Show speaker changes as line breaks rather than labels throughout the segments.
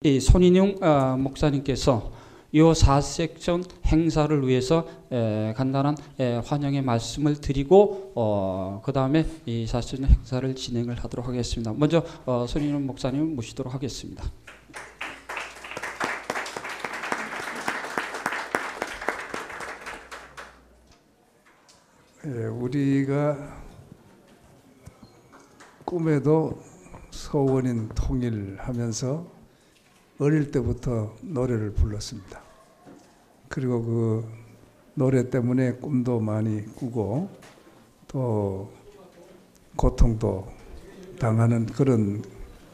이 손인용 목사님께서 이 4섹션 행사를 위해서 간단한 환영의 말씀을 드리고 그 다음에 이 4섹션 행사를 진행을 하도록 하겠습니다. 먼저 손인용 목사님 모시도록 하겠습니다.
우리가 꿈에도 서원인 통일하면서 어릴 때부터 노래를 불렀습니다. 그리고 그 노래 때문에 꿈도 많이 꾸고 또 고통도 당하는 그런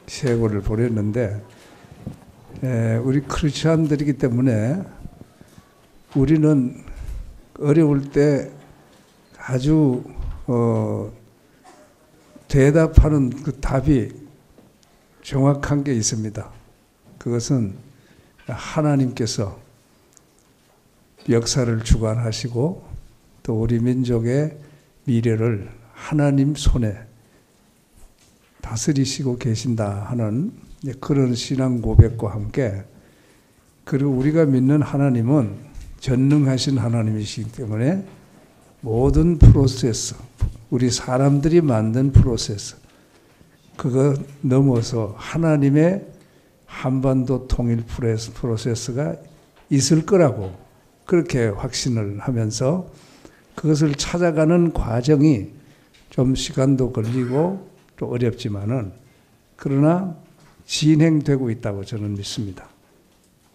세월을 보냈는데 우리 크리스찬들이기 때문에 우리는 어려울 때 아주 대답하는 그 답이 정확한 게 있습니다. 그것은 하나님께서 역사를 주관하시고 또 우리 민족의 미래를 하나님 손에 다스리시고 계신다 하는 그런 신앙 고백과 함께, 그리고 우리가 믿는 하나님은 전능하신 하나님이시기 때문에 모든 프로세스, 우리 사람들이 만든 프로세스, 그거 넘어서 하나님의 한반도 통일 프로세스가 있을 거라고 그렇게 확신을 하면서 그것을 찾아가는 과정이 좀 시간도 걸리고 또 어렵지만은 그러나 진행되고 있다고 저는 믿습니다.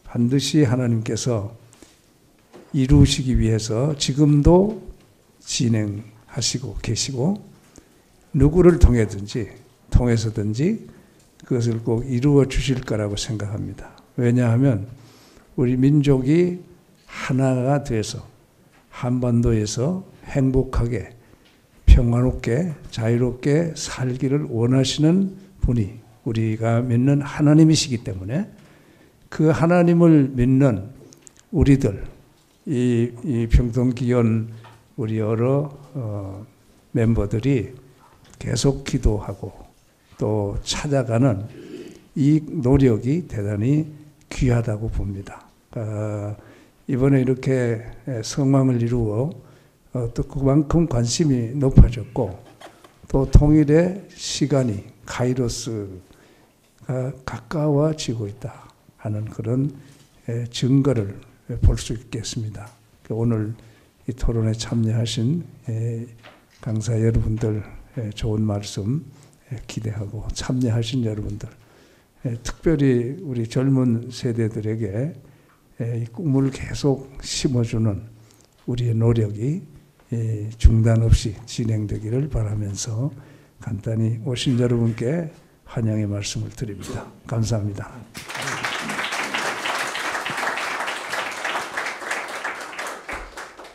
반드시 하나님께서 이루시기 위해서 지금도 진행하시고 계시고 누구를 통해서든지 그것을 꼭 이루어 주실 거라고 생각합니다. 왜냐하면 우리 민족이 하나가 돼서 한반도에서 행복하게 평화롭게 자유롭게 살기를 원하시는 분이 우리가 믿는 하나님이시기 때문에 그 하나님을 믿는 우리들, 이 평통기원 우리 여러 멤버들이 계속 기도하고 또 찾아가는 이 노력이 대단히 귀하다고 봅니다. 이번에 이렇게 성황을 이루어 또 그만큼 관심이 높아졌고 또 통일의 시간이 카이로스가 가까워지고 있다 하는 그런 증거를 볼 수 있겠습니다. 오늘 이 토론에 참여하신 강사 여러분들 좋은 말씀 기대하고 참여하신 여러분들, 특별히 우리 젊은 세대들에게 이 꿈을 계속 심어주는 우리의 노력이 중단 없이 진행되기를 바라면서 간단히 오신 여러분께 환영의 말씀을 드립니다. 감사합니다.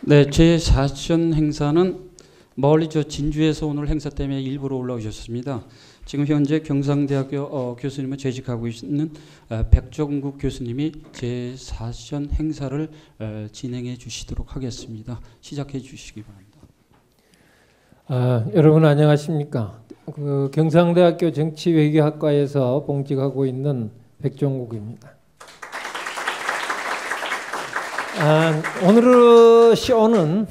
네, 제4션 행사는 멀리 진주에서 오늘 행사 때문에 일부러 올라오셨습니다. 지금 현재 경상대학교 교수님을 재직하고 있는 백종국 교수님이 제4션 행사를 진행해 주시도록 하겠습니다. 시작해 주시기 바랍니다.
여러분 안녕하십니까? 경상대학교 정치외교학과에서 봉직하고 있는 백종국입니다. 오늘의 쇼는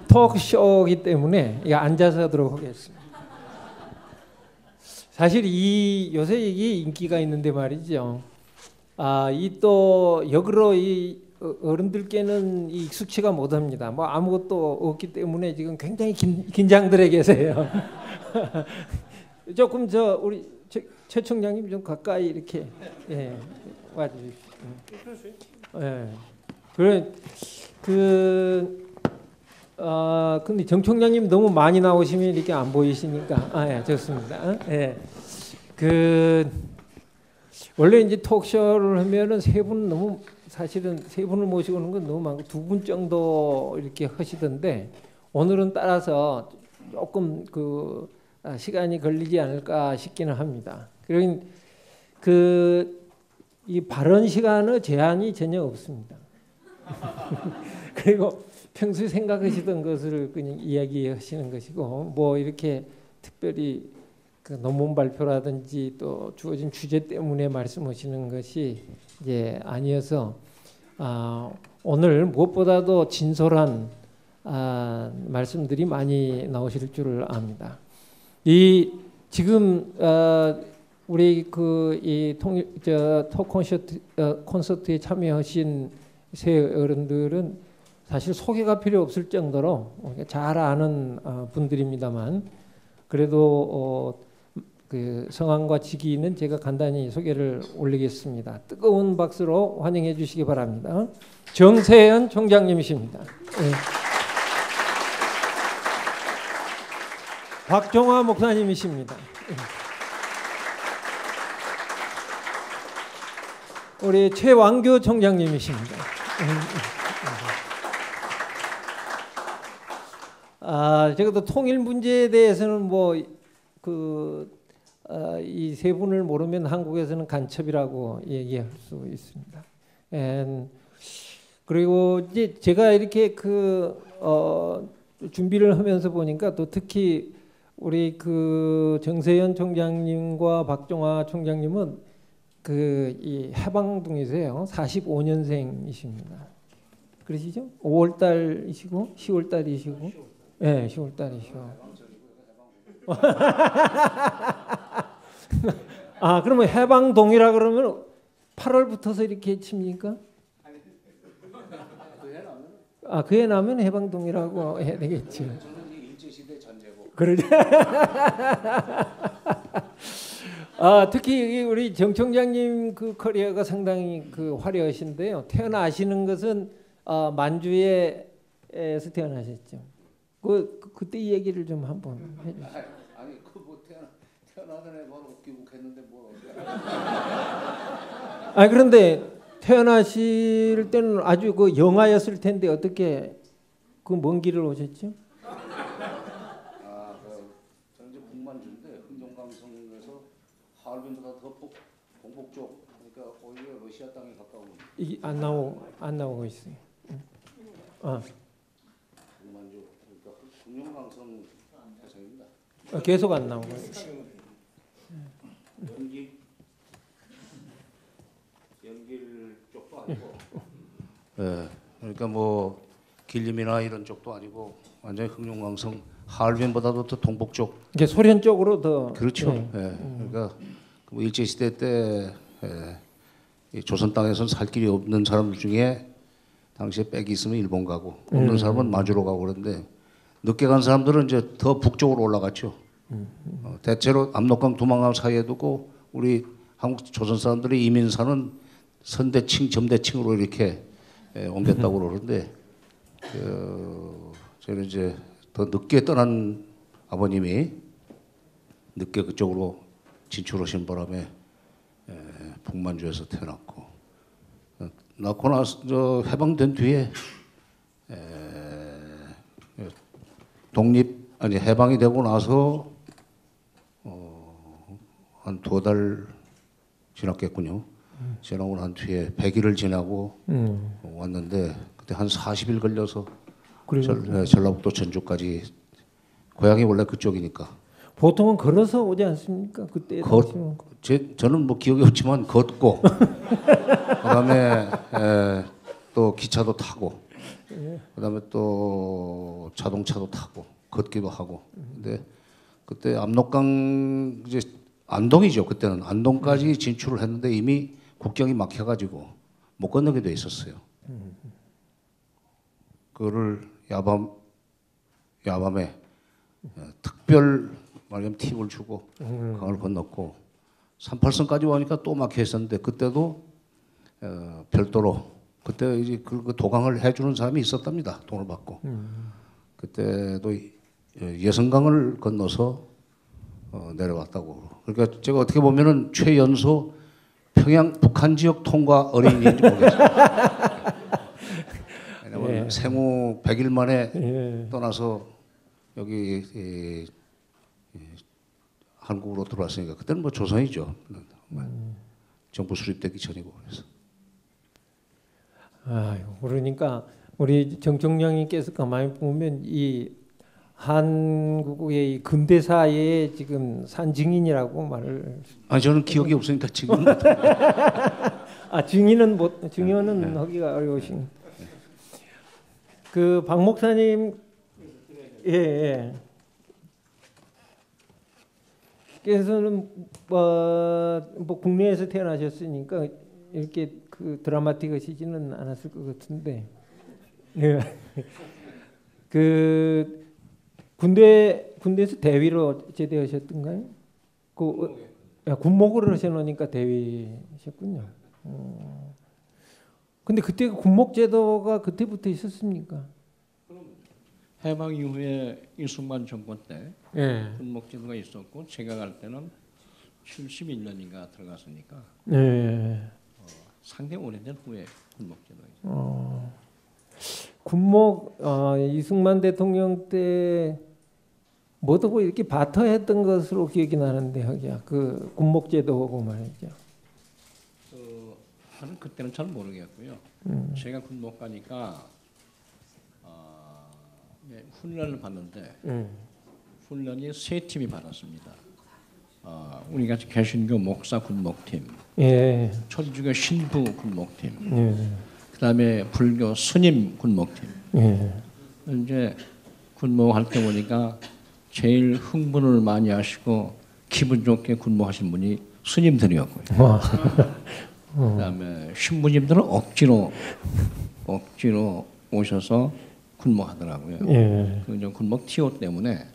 톡쇼이기 때문에 앉아서 하도록 하겠습니다. 사실 요새 이게 인기가 있는데 말이죠. 이 또 역으로 이 어른들께는 익숙치가 못합니다. 뭐 아무것도 없기 때문에 지금 굉장히 긴장들에 계세요. 조금 우리 최 총장님 좀 가까이 이렇게 와주십시오. 근데 정 총장님 너무 많이 나오시면 이렇게 안 보이시니까 좋습니다. 원래 이제 톡쇼를 하면은 사실은 세 분을 모시고 오는 건 너무 많고 2분 정도 이렇게 하시던데 오늘은 따라서 조금 시간이 걸리지 않을까 싶기는 합니다. 그리고 이 발언 시간의 제한이 전혀 없습니다. 그리고 평소에 생각하시던 것을 그냥 이야기하시는 것이고 뭐 이렇게 특별히 그 논문 발표라든지 또 주어진 주제 때문에 말씀하시는 것이 이제 아니어서 오늘 무엇보다도 진솔한 말씀들이 많이 나오실 줄 압니다. 이 지금 우리 이 토 콘서트에 참여하신 세 어른들은 사실 소개가 필요 없을 정도로 잘 아는 분들입니다만 그래도 그 성함과 직위는 제가 간단히 소개를 올리겠습니다. 뜨거운 박수로 환영해 주시기 바랍니다. 정세현 총장님이십니다. 네. 박종화 목사님이십니다. 우리 최왕교 총장님이십니다. 적어도 통일 문제에 대해서는 뭐 이 세 분을 모르면 한국에서는 간첩이라고 얘기할 수 있습니다. 그리고 이제 제가 이렇게 준비를 하면서 보니까 또 특히 우리 정세현 총장님과 박종화 총장님은 이 해방동이세요. 45년생이십니다. 그러시죠? 5월달이시고 10월달이시고, 네, 10월달이시고. 그러면 해방동이라 그러면 8월부터서 이렇게 칩니까? 그 해 나면 해방동이라고 해야 되겠죠.
일제시대 전제고.
그러죠. 특히 우리 정 총장님 커리어가 상당히 화려하신데요. 태어나시는 것은 만주에서 태어나셨죠. 그때 이 얘기를 좀 한번 해주세요.
아니 뭐 태어나던 애 바로 귀국했는데 뭐.
그런데 태어나실 때는 아주 영아였을 텐데 어떻게 먼 길을 오셨죠?
저는 이제 북만주인데 흥정강성에서 하얼빈보다 더 동북쪽 그러니까 오히려 러시아 땅에 가까운.
이게 안 나오고 있어요.
북만주 그러니까 흥정강성 태생입니다.
계속 안 나오고 있어요.
연길 쪽도 아니고. 네, 그러니까 뭐 길림이나 이런 쪽도 아니고 완전히 흥룡강성 하얼빈보다도 더 동북쪽.
이게 소련 쪽으로 더.
그렇죠. 네. 그러니까 뭐 일제 시대 때 이 조선 땅에서는 살 길이 없는 사람들 중에 당시에 빽이 있으면 일본 가고 없는 사람은 마주로 가고 그런데 늦게 간 사람들은 이제 더 북쪽으로 올라갔죠. 대체로 압록강 두만강 사이에 두고 우리 한국 조선 사람들이 이민사는 선대칭, 점대칭으로 이렇게 옮겼다고 그러는데 저는 이제 더 늦게 떠난 아버님이 늦게 그쪽으로 진출하신 바람에 북만주에서 태어났고 낳고 나서 해방된 뒤에 해방이 되고 나서 한 2달 지났겠군요. 지나고 난 뒤에 100일을 지나고 왔는데 그때 한 40일 걸려서 전라북도 전주까지 고향이 원래 그쪽이니까.
보통은 걸어서 오지 않습니까? 그때
저는 뭐 기억이 없지만 걷고 그다음에 또 기차도 타고 그다음에 또 자동차도 타고 걷기도 하고. 근데 그때 압록강 이제 안동이죠. 그때는 안동까지 진출을 했는데 이미 국경이 막혀가지고 못 건너게 돼 있었어요. 그거를 야밤에 특별 말하자면 팁을 주고 강을 건넜고 38선까지 오니까 또 막혀 있었는데 그때도 별도로 그때 이제 그 도강을 해주는 사람이 있었답니다. 돈을 받고. 그때도 예성강을 건너서 내려왔다고. 그러니까 제가 어떻게 보면은 최연소 평양 북한 지역 통과 어린이인지 모르겠어요. 왜냐면 생후 100일 만에 떠나서 여기 한국으로 들어왔으니까 그때는 뭐 조선이죠. 정부 수립되기 전이고 그래서.
아유, 그러니까 우리 정청량님께서 가만히 보면 이 한국의 이 근대사의 지금 산 증인이라고 말을.
아 저는 기억이 없으니까 지금.
아 증인은 하기가 어려우신. 그 박 목사님 예. 께서는 뭐 국내에서 태어나셨으니까 이렇게 그 드라마틱하시지는 않았을 것 같은데. 예. 그 군대에서 대위로 제대하셨던가요? 군목으로 하셔놓으니까 대위셨군요. 근데 그때 군목 제도가 그때부터 있었습니까?
해방 이후에 이승만 정권 때
예.
군목 제도가 있었고 제가 갈 때는 71년인가 들어갔으니까
예.
상당히 오래된 후에 군목 제도가 있어요.
군목 이승만 대통령 때 뭐하고 이렇게 바터했던 것으로 기억이 나는데 하기야 그 군목 제도고 말이죠.
저는 그때는 잘 모르겠고요. 제가 군목 가니까 훈련을 받는데 훈련이 세 팀이 받았습니다. 우리 같이 개신교 목사 군목팀,
예.
천주교 신부 군목팀,
예.
그다음에 불교 스님 군목팀.
예.
이제 군목할 때 보니까 제일 흥분을 많이 하시고 기분 좋게 군목하신 분이 스님들이었고요. 그다음에 신부님들은 억지로 오셔서 군목하더라고요.
예.
그 군목 티오 때문에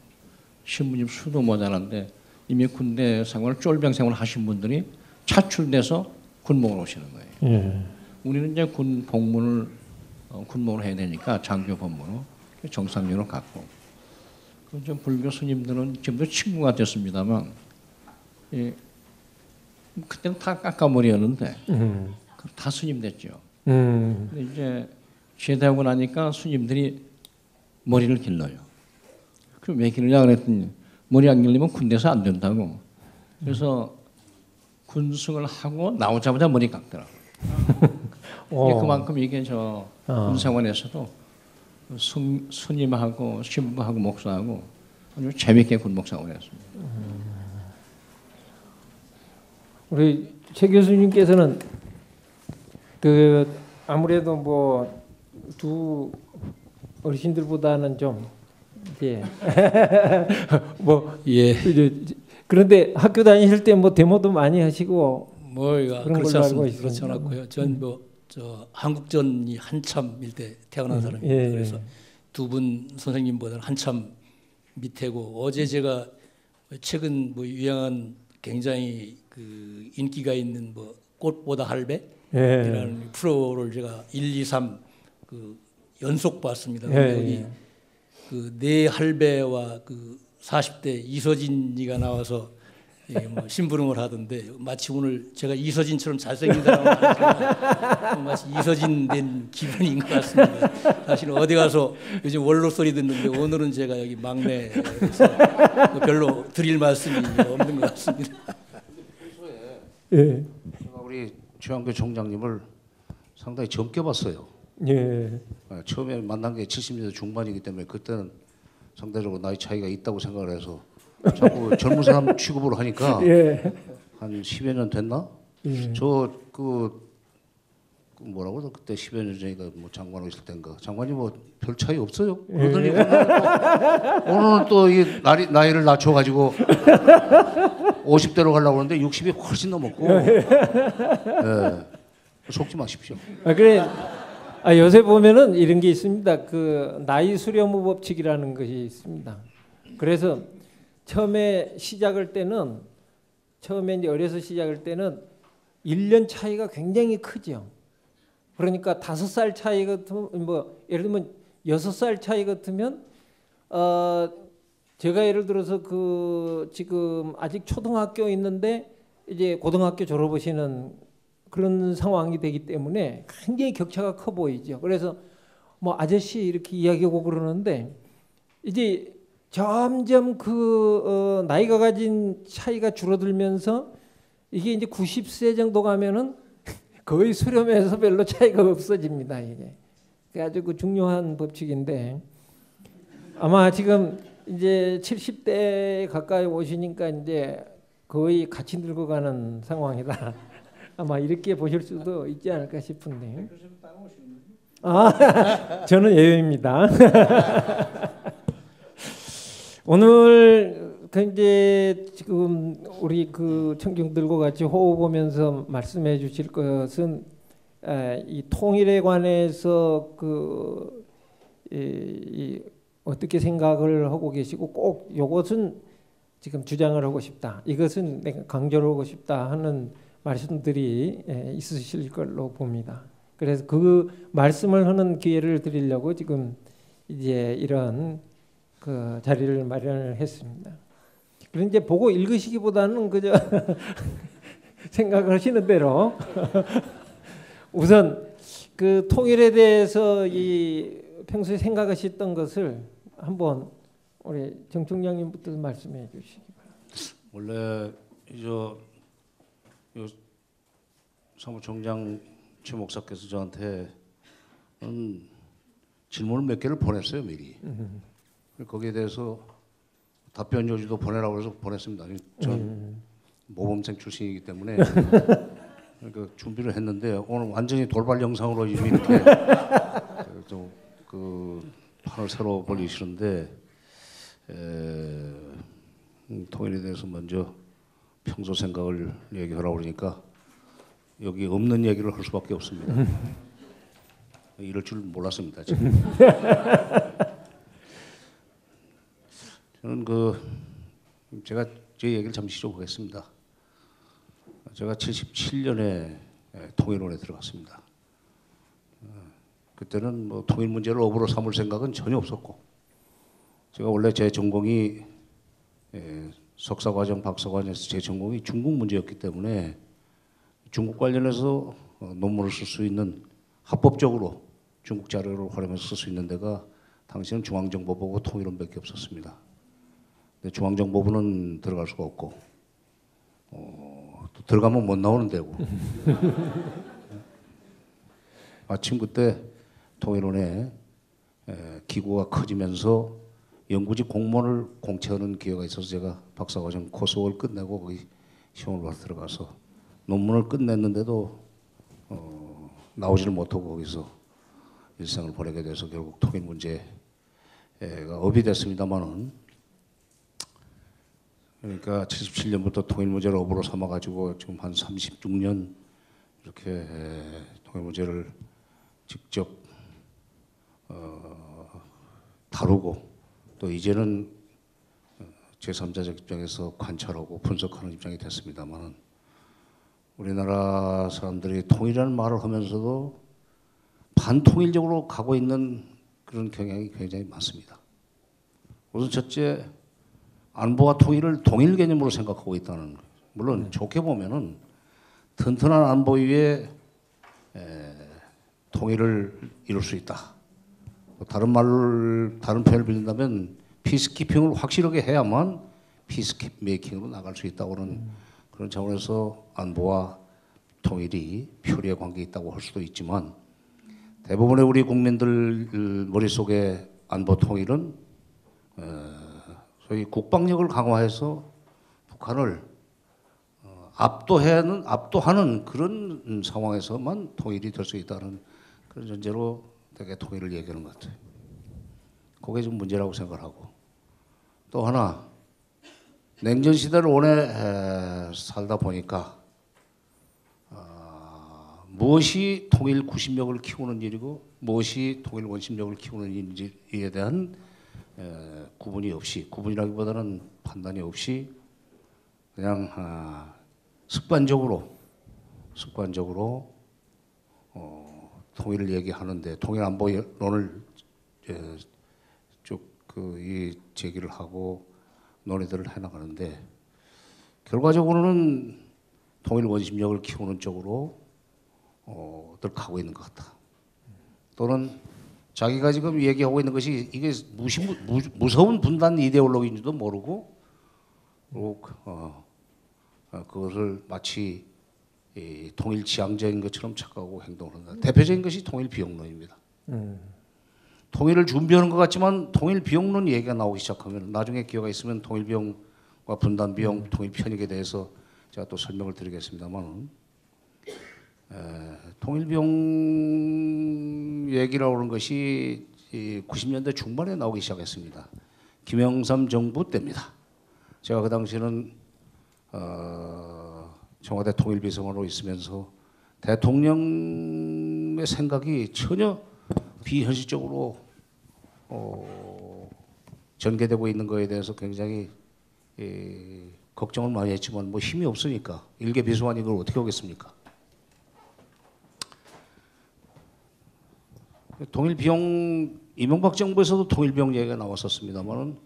신부님 수도 모자란데 이미 군대 생활, 쫄병 생활 하신 분들이 차출돼서 군목을 오시는 거예요.
예.
우리는 이제 군 복무를 군목을 해야 되니까 장교 법무로 정상적으로 갔고, 그 불교 스님들은 지금도 친구가 됐습니다만, 그때는 다 깎아머리였는데 다 스님 됐죠. 근데 이제 제대하고 나니까 스님들이 머리를 길러요. 그럼 왜 길르냐 그랬더니 머리 안 길리면 군대에서 안 된다고. 그래서 군승을 하고 나오자마자 머리 깎더라고. 그만큼 이게 군생활에서도 스님하고 신부하고 목사하고 아주 재밌게 군목생활했습니다.
우리 최 교수님께서는 그 아무래도 뭐 두 어르신들보다는 좀 예. 뭐
예.
그런데 학교 다니실 때 뭐 데모도 많이 하시고
뭐가
그런
그렇지
걸로 알고
않습니다. 그렇지
있습니다.
않았고요. 전 뭐 저 한국전이 한참일 때 태어난 사람입니다.
예.
그래서 두 분 선생님보다는 한참 밑에고, 어제 제가 최근 뭐 유행한 굉장히 그 인기가 있는 뭐 꽃보다 할배라는 프로를 제가 1, 2, 3 그 연속 봤습니다. 여기 그 네 할배와 그 40대 이서진이가 나와서 뭐 심부름을 하던데, 마치 오늘 제가 이서진처럼 잘생긴 사람을 하니까 마치 이서진 된 기분인 것 같습니다. 사실 어디 가서 요즘 원로 소리 듣는데 오늘은 제가 여기 막내에서 별로 드릴 말씀이 없는 것 같습니다.
예.
제가 우리 최한교 총장님을 상당히 젊게 봤어요.
예.
처음에 만난 게 70년대 중반이기 때문에 그때는 상대적으로 나이 차이가 있다고 생각을 해서 자꾸 젊은 사람 취급으로 하니까
예.
한 10여 년 됐나?
예.
그 뭐라고 해서 그때 10여 년 전이니까 뭐 장관으로 있을 때인가 장관이 뭐 별 차이 없어요. 그러더니 오늘은 또 이 나이를 낮춰가지고 50대로 가려고 하는데 60이 훨씬 넘었고 속지 마십시오.
그래. 요새 보면은 이런 게 있습니다. 그 나이 수렴 법칙이라는 것이 있습니다. 그래서 처음에 시작할 때는 이제 어려서 시작할 때는 1년 차이가 굉장히 크죠. 그러니까 5살 차이 같으면 뭐 예를 들면 6살 차이 같으면 제가 예를 들어서 그 지금 아직 초등학교 있는데 이제 고등학교 졸업하시는 그런 상황이 되기 때문에 굉장히 격차가 커 보이죠. 그래서 뭐 아저씨 이렇게 이야기하고 그러는데 이제 점점 그 나이가 가진 차이가 줄어들면서 이게 이제 90세 정도 가면은 거의 수렴에서 별로 차이가 없어집니다. 이게 아주 그 중요한 법칙인데 아마 지금 이제 70대 가까이 오시니까 이제 거의 같이 늙어가는 상황이다. 아마 이렇게 보실 수도 있지 않을까 싶은데. 저는 예외입니다. 오늘 이제 지금 우리 그 청중들과 같이 호흡하면서 말씀해 주실 것은 이 통일에 관해서 이 어떻게 생각을 하고 계시고 꼭 이것은 지금 주장을 하고 싶다. 이것은 내가 강조를 하고 싶다 하는 말씀들이 있으실 걸로 봅니다. 그래서 그 말씀을 하는 기회를 드리려고 지금 이제 이런 그 자리를 마련을 했습니다. 그런 이제 보고 읽으시기보다는 그저 생각하시는 대로 우선 그 통일에 대해서 이 평소에 생각하셨던 것을 한번 우리 정 총장님부터 말씀해 주시기 바랍니다.
원래 사무총장 최 목사께서 저한테 질문을 몇 개를 보냈어요 미리. 거기에 대해서 답변 요지도 보내라고 해서 보냈습니다. 전 모범생 출신이기 때문에 그러니까 준비를 했는데 오늘 완전히 돌발 영상으로 이미 이렇게 좀 그 판을 새로 벌리시는데 통일에 대해서 먼저 평소 생각을 얘기하라고 그러니까 여기 없는 얘기를 할 수밖에 없습니다. 이럴 줄 몰랐습니다. 지금. 저는 제가 제 얘기를 잠시 좀 하겠습니다. 제가 77년에 통일원에 들어갔습니다. 그때는 뭐 통일 문제를 업으로 삼을 생각은 전혀 없었고, 제가 원래 제 전공이 석사과정, 박사과정에서 제 전공이 중국 문제였기 때문에 중국 관련해서 논문을 쓸 수 있는 합법적으로 중국 자료를 활용해서 쓸 수 있는 데가 당시에는 중앙정보부하고 통일원밖에 없었습니다. 근데 중앙정보부는 들어갈 수가 없고 또 들어가면 못 나오는 데고 마침 그때 통일원에 기구가 커지면서 연구직 공무원을 공채하는 기회가 있어서 제가 박사과정 코스웍을 끝내고 거기 시험을 봐서 들어가서 논문을 끝냈는데도 나오지를 못하고 거기서 일생을 보내게 돼서 결국 통일 문제가 업이 됐습니다만은, 그러니까 77년부터 통일 문제를 업으로 삼아가지고 지금 한 36년 이렇게 통일 문제를 직접 다루고 또 이제는 제3자적 입장에서 관찰하고 분석하는 입장이 됐습니다만, 우리나라 사람들이 통일이라는 말을 하면서도 반통일적으로 가고 있는 그런 경향이 굉장히 많습니다. 우선 첫째, 안보와 통일을 동일 개념으로 생각하고 있다는 거예요. 물론 좋게 보면은 튼튼한 안보 위에 통일을 이룰 수 있다. 다른 표현을 빌린다면 피스키핑을 확실하게 해야만 피스메이킹으로 나갈 수 있다고는 그런 차원에서 안보와 통일이 표리의 관계에 있다고 할 수도 있지만, 대부분의 우리 국민들 머릿속에 안보 통일은 소위 국방력을 강화해서 북한을 압도하는 그런 상황에서만 통일이 될 수 있다는 그런 전제로 되게 통일을 얘기하는 것 같아요. 그게 좀 문제라고 생각하고, 또 하나 냉전 시대를 오래 살다 보니까 무엇이 통일 구심력을 키우는 일이고 무엇이 통일 원심력을 키우는 일인지에 대한 구분이라기보다는 판단이 없이 그냥 습관적으로 통일을 얘기하는데, 통일 안보론을 쭉 제기를 하고 논의들을 해나가는데, 결과적으로는 통일 원심력을 키우는 쪽으로 늘 가고 있는 것 같다. 또는 자기가 지금 얘기하고 있는 것이 이게 무서운 분단 이데올로기인지도 모르고 그것을 마치 이 통일 지향적인 것처럼 착각하고 행동을 한다. 대표적인 것이 통일 비용론입니다. 통일을 준비하는 것 같지만 통일 비용론 얘기가 나오기 시작하면 나중에 기회가 있으면 통일 비용과 분단 비용, 통일 편익에 대해서 제가 또 설명을 드리겠습니다만 통일 비용 얘기라고 하는 것이 90년대 중반에 나오기 시작했습니다. 김영삼 정부 때입니다. 제가 그 당시에는 청와대 통일비서관으로 있으면서 대통령의 생각이 전혀 비현실적으로 전개되고 있는 것에 대해서 굉장히 걱정을 많이 했지만 뭐 힘이 없으니까 일개 비서관이 이걸 어떻게 하겠습니까? 통일비용 이명박 정부에서도 통일비용 얘기가 나왔었습니다만은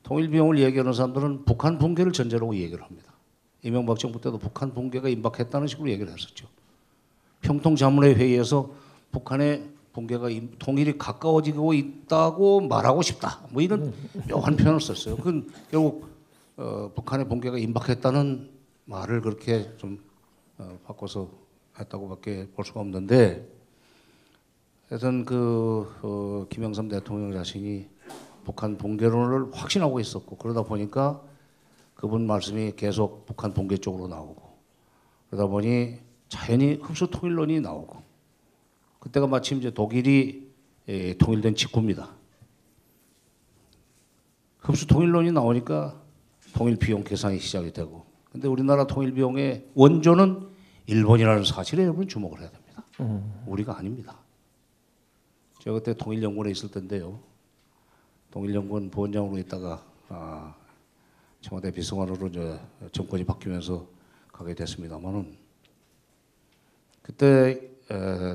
통일비용을 얘기하는 사람들은 북한 붕괴를 전제로 얘기를 합니다. 이명박 정부 때도 북한 붕괴가 임박했다는 식으로 얘기를 했었죠. 평통자문회 회의에서 북한의 붕괴가 통일이 가까워지고 있다고 말하고 싶다. 뭐 이런 묘한 표현을 썼어요. 그건 결국 북한의 붕괴가 임박했다는 말을 그렇게 좀 바꿔서 했다고밖에 볼 수가 없는데, 하여튼 김영삼 대통령 자신이 북한 붕괴론을 확신하고 있었고, 그러다 보니까 그분 말씀이 계속 북한 붕괴 쪽으로 나오고, 그러다 보니 자연히 흡수 통일론이 나오고, 그때가 마침 이제 독일이 통일된 직후입니다. 흡수 통일론이 나오니까 통일 비용 계산이 시작이 되고, 근데 우리나라 통일 비용의 원조는 일본이라는 사실에 여러분 주목을 해야 됩니다. 우리가 아닙니다. 제가 그때 통일연구원에 있을 텐데요. 통일연구원 부원장으로 있다가 청와대 비서관으로 이제 정권이 바뀌면서 가게 됐습니다만은, 그때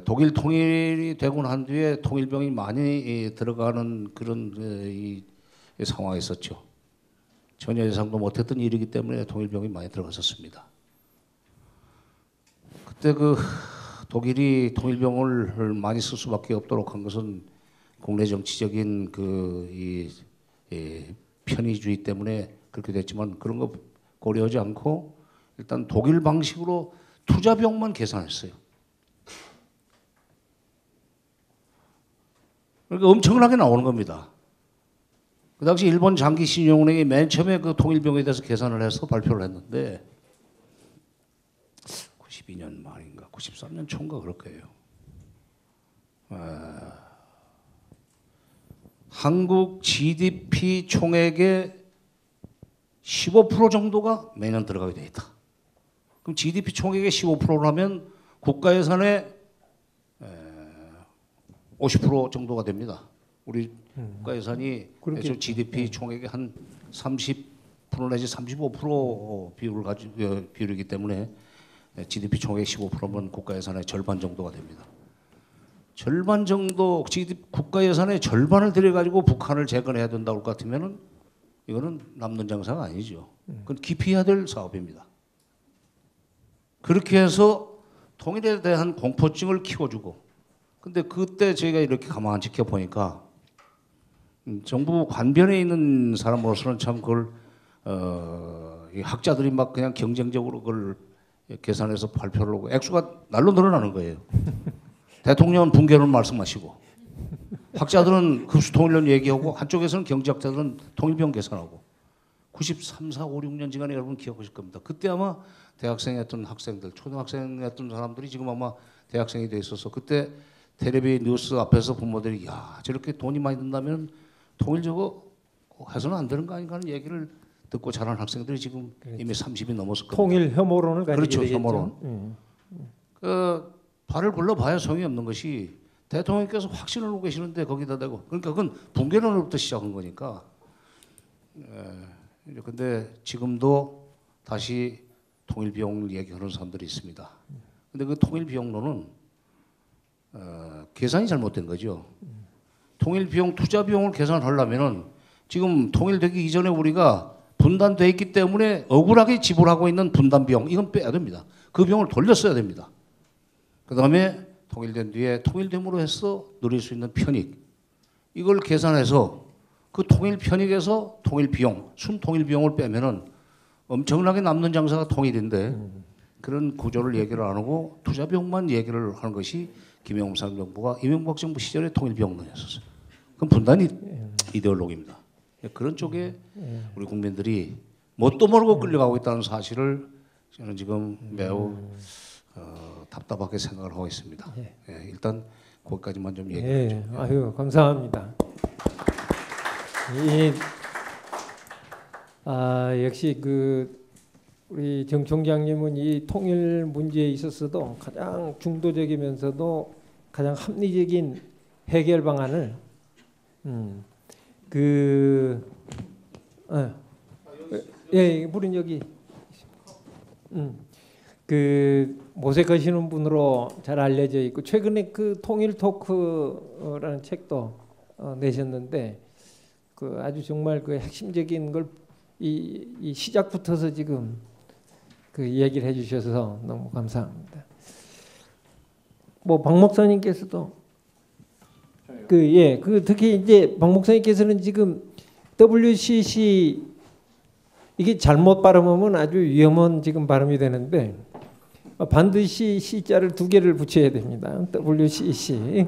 독일 통일이 되고 난 뒤에 통일병이 많이 들어가는 그런 이 상황이 있었죠. 전혀 예상도 못했던 일이기 때문에 통일병이 많이 들어갔었습니다. 그때 독일이 통일병을 많이 쓸 수밖에 없도록 한 것은 국내 정치적인 편의주의 때문에 그렇게 됐지만, 그런 거 고려하지 않고 일단 독일 방식으로 투자 비용만 계산했어요. 그러니까 엄청나게 나오는 겁니다. 그 당시 일본 장기 신용은행이 맨 처음에 그 통일병에 대해서 계산을 해서 발표를 했는데 92년 말인가 93년 초인가 그럴 거예요. 한국 GDP 총액의 15% 정도가 매년 들어가게 돼 있다. 그럼 GDP 총액의 15%라면 국가 예산의 50% 정도가 됩니다. 우리 국가 예산이 GDP 총액의 한 30% 내지 35% 비율이기 때문에 GDP 총액 15%면 국가 예산의 절반 정도가 됩니다. 절반 정도 국가 예산의 절반을 들여가지고 북한을 재건해야 된다고 할 것 같으면은 이거는 남는 장사가 아니죠. 그건 기피해야 될 사업입니다. 그렇게 해서 통일에 대한 공포증을 키워주고, 근데 그때 저희가 이렇게 가만히 지켜보니까 정부 관변에 있는 사람으로서는 참 그걸 학자들이 막 그냥 경쟁적으로 그걸 계산해서 발표를 하고 액수가 날로 늘어나는 거예요. 대통령은 붕괴론 말씀하시고, 학자들은 흡수 통일론 얘기하고, 한쪽에서는 경제학자들은 통일비용 계산하고. 93, 4, 5, 6년지간에 여러분 기억하실 겁니다. 그때 아마 대학생이었던 학생들, 초등학생이었던 사람들이 지금 아마 대학생이 돼 있어서 그때 텔레비 뉴스 앞에서 부모들이 야 저렇게 돈이 많이 든다면 통일 저거 해서는 안 되는 거 아닌가 하는 얘기를 듣고 자란 학생들이 지금 이미 30이 넘었을 겁니다.
통일 혐오론을 가지게
그렇죠,
되겠죠.
혐오론. 발을 굴러봐야 소용이 없는 것이 대통령께서 확신을 하고 계시는데 거기다 대고, 그러니까 그건 붕괴론으로부터 시작한 거니까. 근데 지금도 다시 통일 비용을 얘기하는 사람들이 있습니다. 근데 그 통일 비용론은 계산이 잘못된 거죠. 통일 비용, 투자 비용을 계산하려면은 지금 통일되기 이전에 우리가 분단돼 있기 때문에 억울하게 지불하고 있는 분단 비용, 이건 빼야 됩니다. 그 비용을 돌렸어야 됩니다. 그 다음에 통일된 뒤에 통일됨으로 해서 누릴 수 있는 편익, 이걸 계산해서 그 통일 편익에서 통일 비용, 순 통일 비용을 빼면은 엄청나게 남는 장사가 통일인데 그런 구조를 얘기를 안 하고 투자 비용만 얘기를 하는 것이 김영삼 정부가 이명박 정부 시절의 통일 비용론이었어요. 그건 분단이 이데올로기입니다. 그런 쪽에 우리 국민들이 뭣도 모르고 끌려가고 있다는 사실을 저는 지금 매우 답답하게 생각을 하고 있습니다. 예, 일단 거기까지만 좀 얘기해 주세요.
아유, 감사합니다. 역시 우리 정 총장님은 이 통일 문제에 있어서도 가장 중도적이면서도 가장 합리적인 해결 방안을 물은 여기 모색하시는 분으로 잘 알려져 있고 최근에 통일 토크라는 책도 내셨는데 아주 정말 핵심적인 걸 이 시작부터서 지금 얘기를 해주셔서 너무 감사합니다. 박 목사님께서도 특히 이제 박 목사님께서는 지금 WCC 이게 잘못 발음하면 아주 위험한 지금 발음이 되는데 반드시 C자를 2개를 붙여야 됩니다. WCC.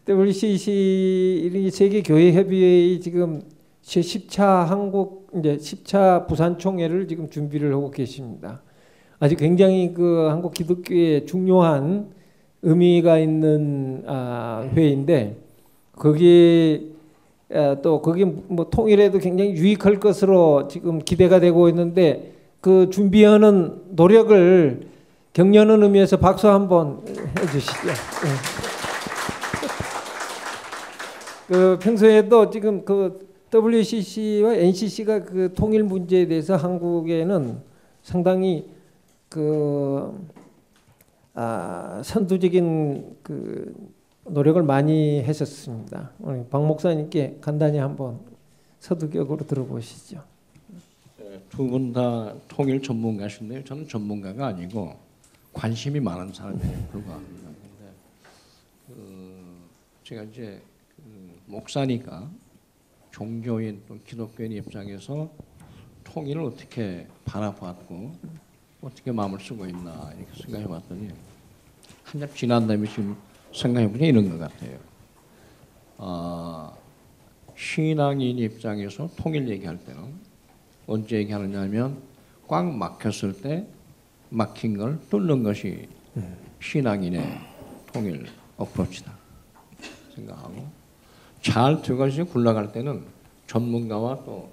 WCC 세계 교회 협의회의 지금 제 10차 10차 부산 총회를 지금 준비를 하고 계십니다. 아주 굉장히 한국 기독교에 중요한 의미가 있는 회의인데 거기 통일에도 굉장히 유익할 것으로 지금 기대가 되고 있는데 준비하는 노력을 격려하는 의미에서 박수 한번 해주시죠. 평소에도 지금 WCC와 NCC가 통일 문제에 대해서 한국에는 상당히 선두적인 노력을 많이 했었습니다. 오늘 박 목사님께 간단히 한번 서두격으로 들어보시죠.
두 분 다 통일 전문가신데요. 저는 전문가가 아니고 관심이 많은 사람이에요. 불과합니다. 제가 이제 목사니까 종교인 또 기독교인 입장에서 통일을 어떻게 바라봤고 어떻게 마음을 쓰고 있나 이렇게 생각해봤더니 한참 지난 다음에 지금 생각해보니 이런 것 같아요. 신앙인 입장에서 통일 얘기할 때는 언제 얘기하느냐 하면 꽉 막혔을 때 막힌 걸 뚫는 것이 신앙인의 통일 어프로치다 생각하고 잘 들어가서 굴러갈 때는 전문가와 또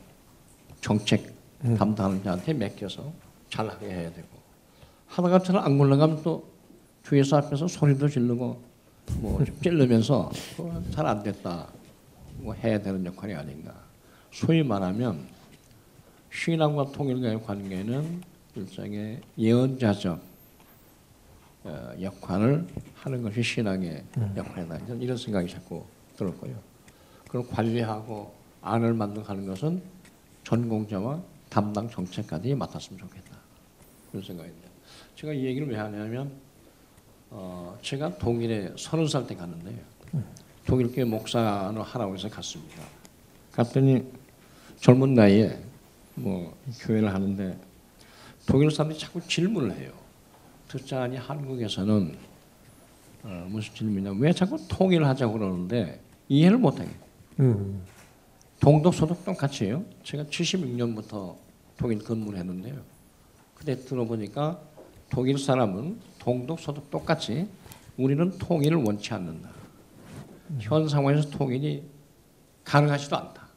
정책 담당하는 자한테 맡겨서 잘하게 해야 되고 하다가 잘 안 굴러가면 또 주위에서 앞에서 소리도 지르고 좀 찔르면서 잘 안 됐다 해야 되는 역할이 아닌가. 소위 말하면 신앙과 통일과의 관계는 일종의 예언자적 역할을 하는 것이 신앙의 역할이다. 이런 생각이 자꾸 들었고요. 그걸 관리하고 안을 만들어가는 것은 전공자와 담당 정책까지 맡았으면 좋겠다. 그런 생각입니다. 제가 이 얘기를 왜 하냐면 제가 독일에 30살 때 갔는데요. 독일교회 목사로 하라고 해서 갔습니다. 갔더니 젊은 나이에 교회를 하는데 독일 사람들이 자꾸 질문을 해요. 듣자니 한국에서는 무슨 질문이냐 왜 자꾸 통일을 하자고 그러는데 이해를 못하게. 동독 소득 똑같이요. 제가 76년부터 독일 근무를 했는데요. 그때 들어보니까 독일 사람은 동독 소득 똑같이 우리는 통일을 원치 않는다. 현 상황에서 통일이 가능하지도 않다.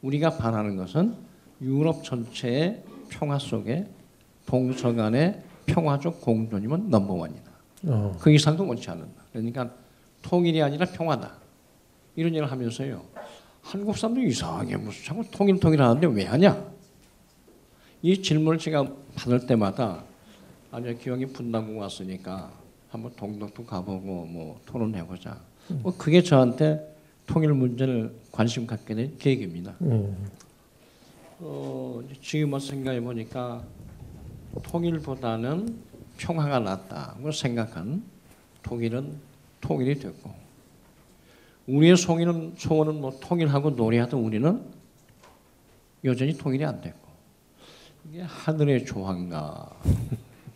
우리가 바라는 것은 유럽 전체의 평화 속에 동서 간의 평화적 공존이면 넘버원이다. 그 이상도 원치 않는다. 그러니까 통일이 아니라 평화다. 이런 얘기를 하면서요. 한국 사람들이 이상하게 무슨 자꾸 통일 하는데 왜 하냐? 이 질문을 제가 받을 때마다 아니 기왕이 분당국 왔으니까 한번 동독도 가보고 토론해보자. 그게 저한테 통일 문제를 관심 갖게 된 계기입니다. 지금 생각해 보니까 통일보다는 평화가 낫다고 생각한 독일은 통일이 됐고 우리의 소원은 통일하고 노래하던 우리는 여전히 통일이 안 됐고 그게 하늘의 조항인가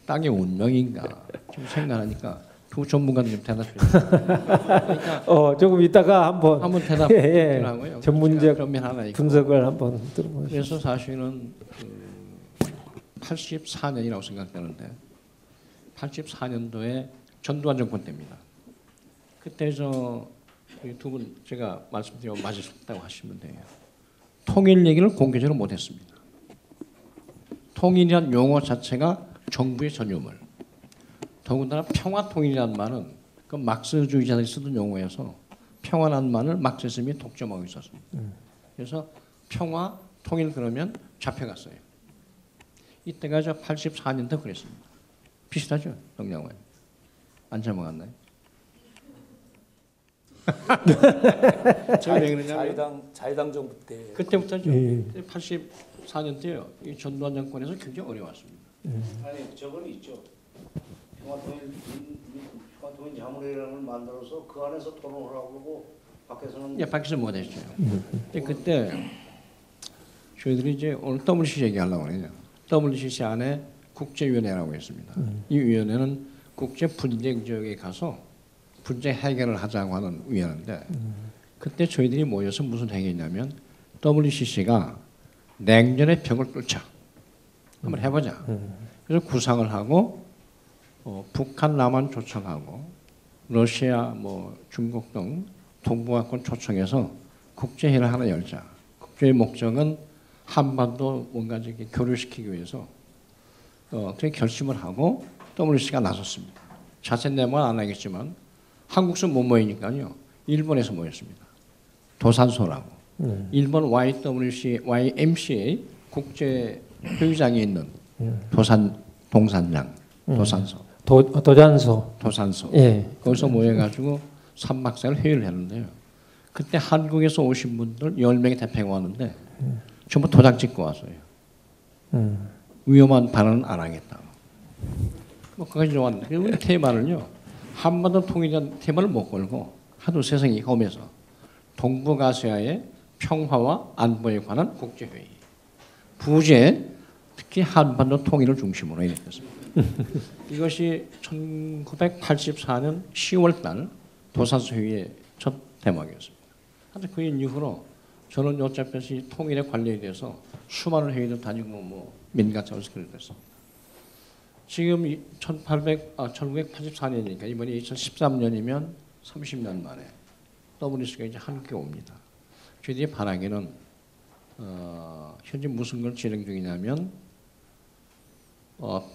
땅의 운명인가 좀 생각하니까 두 전문가들 좀 대답해 주세요. 그러니까
조금 이따가 한번
대답을 하고요.
전문적
그러면 하나 있고.
분석을 한번 들어보시죠.
그래서 사실은 84년이라고 생각되는데 84년도에 전두환 정권 때입니다. 그때 두 분 제가 말씀드리면 맞으셨다고 하시면 돼요. 통일 얘기를 공개적으로 못했습니다. 통일이란 용어 자체가 정부의 전유물. 더군다나 평화통일이라는 말은 그 막스주의자들이 쓰던 용어여서 평화라는 말을 막스즘이 독점하고 있었습니다. 그래서 평화, 통일 그러면 잡혀갔어요. 이때가 84년도 그랬습니다. 비슷하죠? 정량원. 안 잘못갔나요? 제가 왜 그러냐면
자유당 정부 때
그때부터죠. 84년 때요. 이 전두환 정권에서 굉장히 어려웠습니다.
아니 저번에 있죠. 평화통일 자문회의를 만들어서 그 안에서 토론을 하고 그러고 밖에서는
예, 밖에서 못했죠. 그때 저희들이 이제 오늘 WCC 얘기하려고 그래요. WCC 안에 국제위원회라고 있습니다. 이 위원회는 국제 분쟁 지역에 가서 분쟁 해결을 하자고 하는 위원회인데 그때 저희들이 모여서 무슨 회의냐면 WCC가 냉전의 벽을 뚫자. 한번 해보자. 그래서 구상을 하고 북한, 남한 초청하고 러시아, 중국 등 동북아권 초청해서 국제회의를 하나 열자. 국제의 목적은 한반도 뭔가 교류시키기 위해서 그렇게 결심을 하고 WCC가 나섰습니다. 자세한 내용은 안 하겠지만 한국에서 못 모이니까요. 일본에서 모였습니다. 도산소라고. 일본 YMCA 국제 회의장에 있는 동산장, 도산소.
도산소. 예.
거기서 모여가지고 3박 4일 회의를 했는데요. 그때 한국에서 오신 분들 10명의 대표가 왔는데 전부 도장 찍고 왔어요. 위험한 발언은 안 하겠다고. 그까지 좋았는데 그리고 테마를요. 한반도 통일이라는 테마를 못 걸고 하도 세상이 험해서 동북아시아의 평화와 안보에 관한 국제회의. 부재 특히 한반도 통일을 중심으로 이랬습니다. 이것이 1984년 10월 달 도산소 회의의 첫 대목이었습니다. 하여튼 그 이후로 저는 어차피 통일에 관련이 돼서 수많은 회의도 다니고 민간차원에서 그랬어요. 지금 1984년이니까 이번에 2013년이면 30년 만에 WCC가 이제 한국에 옵니다. 저희들이 바라기는 현재 무슨 걸 진행 중이냐면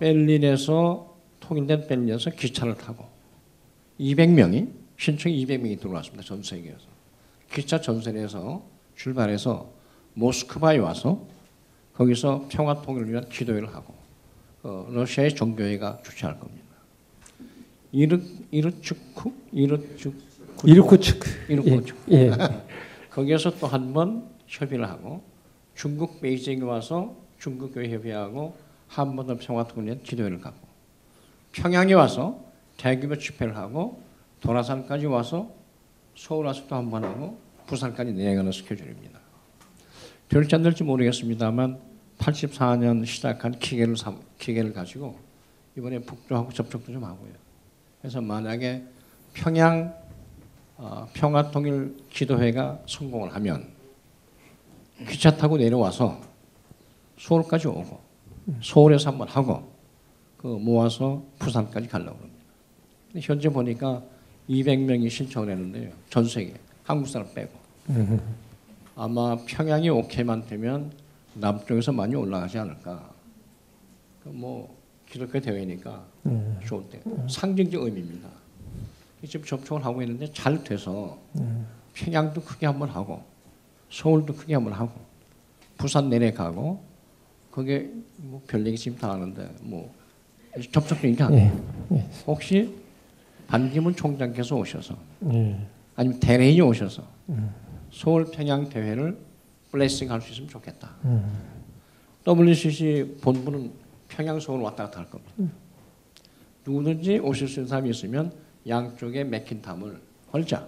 베를린에서 통일된 베를린에서 기차를 타고 200명이 신청이 200명이 들어왔습니다. 전 세계에서 기차 전선에서 출발해서 모스크바에 와서 거기서 평화 통일을 위한 기도회를 하고 러시아의 종교회가 주최할 겁니다.
이르쿠츠크. 예.
거기에서 또 한 번 협의를 하고 중국 베이징에 와서 중국교회 협의하고 한반도 평화통일을 위한 기도회를 가고 평양에 와서 대규모 집회를 하고 도라산까지 와서 서울 와서 또 한 번 하고 부산까지 내려가는 스케줄입니다. 될지 안 될지 모르겠습니다만 84년 시작한 기계를 가지고 이번에 북조하고 접촉도 좀 하고요. 그래서 만약에 평양 평화통일 기도회가 성공을 하면 기차 타고 내려와서 서울까지 오고 서울에서 한번 하고 모아서 부산까지 가려고 합니다. 현재 보니까 200명이 신청을 했는데요. 전 세계 한국 사람 빼고 아마 평양이 오케이만 되면 남쪽에서 많이 올라가지 않을까. 기독교 대회니까 좋은데 상징적 의미입니다. 지금 접촉을 하고 있는데 잘 돼서 평양도 크게 한번 하고 서울도 크게 한번 하고 부산 내려가고 거기에 별 얘기 지금 다 하는데 접촉도 이제 하고 혹시 반기문 총장께서 오셔서 아니면 대레인이 오셔서 서울 평양 대회를 블레싱할 수 있으면 좋겠다. WCC 본부는 평양 서울 왔다 갔다 할 겁니다. 누구든지 오실 수 있는 사람이 있으면 양쪽에 맥힌 담을 걸자.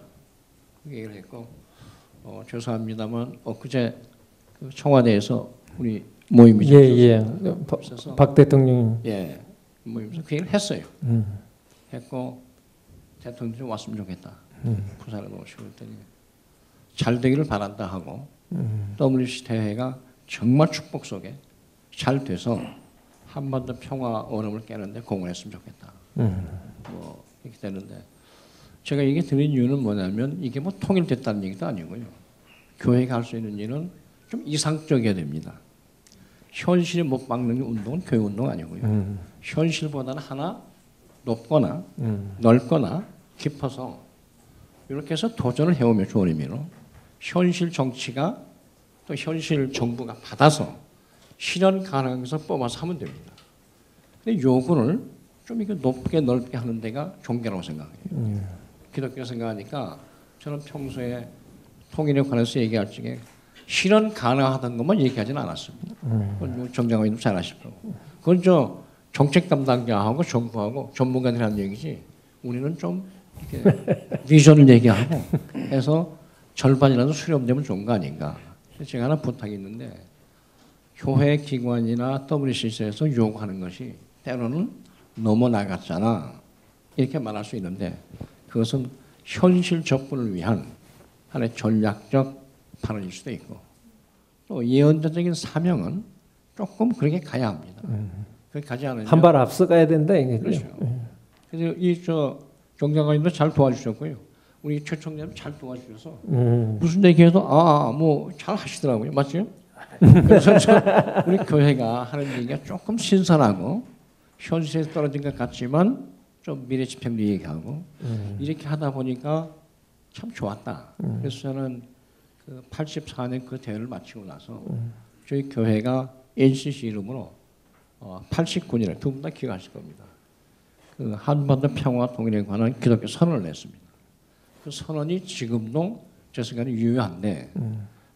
그렇게 얘기를 했고 죄송합니다만 엊그제 청와대에서 우리 모임이죠.
예. 박 대통령님.
예, 모임에서 그 얘기를 했어요. 했고 대통령이 좀 왔으면 좋겠다. 부산에 오시고 그랬더니 잘 되기를 바란다 하고 WC 대회가 정말 축복 속에 잘 돼서 한반도 평화 얼음을 깨는데 공헌했으면 좋겠다. 뭐 이렇게 되는데 제가 이게 드린 이유는 뭐냐면 이게 뭐 통일됐다는 얘기도 아니고요. 교회가 할 수 있는 일은 좀 이상적이어야 됩니다. 현실에 못 박는 운동은 교회 운동 아니고요. 현실보다는 하나 높거나 넓거나 깊어서 이렇게 해서 도전을 해오면 좋은 의미로 현실 정치가 또 현실 정부가 받아서 실현 가능한 것을 뽑아서 하면 됩니다. 근데 요구를 좀 이렇게 높게 넓게 하는 데가 종교라고 생각해요. 기독교 생각하니까 저는 평소에 통일에 관해서 얘기할 적에 실현 가능하다는 것만 얘기하지는 않았습니다. 그건 정장관님도 잘 아실 거고. 그건 저 정책 담당자하고 정부하고 전문가들이 하는 얘기지 우리는 좀 이렇게 비전을 얘기하고 해서 절반이라도 수렴되면 좋은 거 아닌가. 제가 하나 부탁이 있는데 교회 기관이나 WCC에서 요구하는 것이 때로는 넘어나갔잖아. 이렇게 말할 수 있는데 그것은 현실 접근을 위한 하나의 전략적 발언일 수도 있고 또 예언자적인 사명은 조금 그렇게 가야 합니다. 그렇게 가지 않으면
한 발 앞서가야 된다 이거죠.
그렇죠. 그래서 이저 경장관님도 잘 도와주셨고요. 우리 최 총장님 잘 도와주셔서 무슨 얘기해도 뭐 잘 하시더라고요. 맞죠? 그래서 우리 교회가 하는 얘기가 조금 신선하고 현실에 떨어진 것 같지만 좀 미래 집행도 얘기하고 이렇게 하다 보니까 참 좋았다. 그래서 저는 그 84년 그 대회를 마치고 나서 저희 교회가 NCC 이름으로 89년에 두 분 다 기억하실 겁니다. 그 한반도 평화 통일에 관한 기독교 선언을 냈습니다. 그 선언이 지금도 제 생각에 유효한데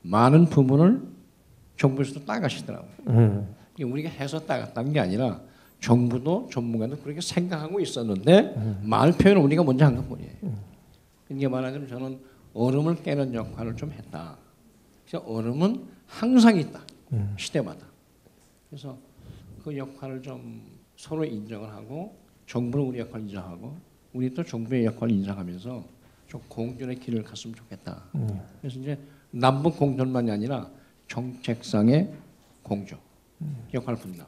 많은 부분을 정부에서도 따가시더라고요. 우리가 해서 따갔다는 게 아니라 정부도 전문가도 그렇게 생각하고 있었는데 말 표현을 우리가 먼저 한 것뿐이에요. 이게 말하자면 저는 얼음을 깨는 역할을 좀 했다. 그래서 얼음은 항상 있다. 시대마다. 그래서 그 역할을 좀 서로 인정을 하고 정부는 우리 역할을 인정하고 우리 또 정부의 역할을 인정하면서 좀 공존의 길을 갔으면 좋겠다. 그래서 이제 남북 공존만이 아니라 정책상의 공조, 역할 분담.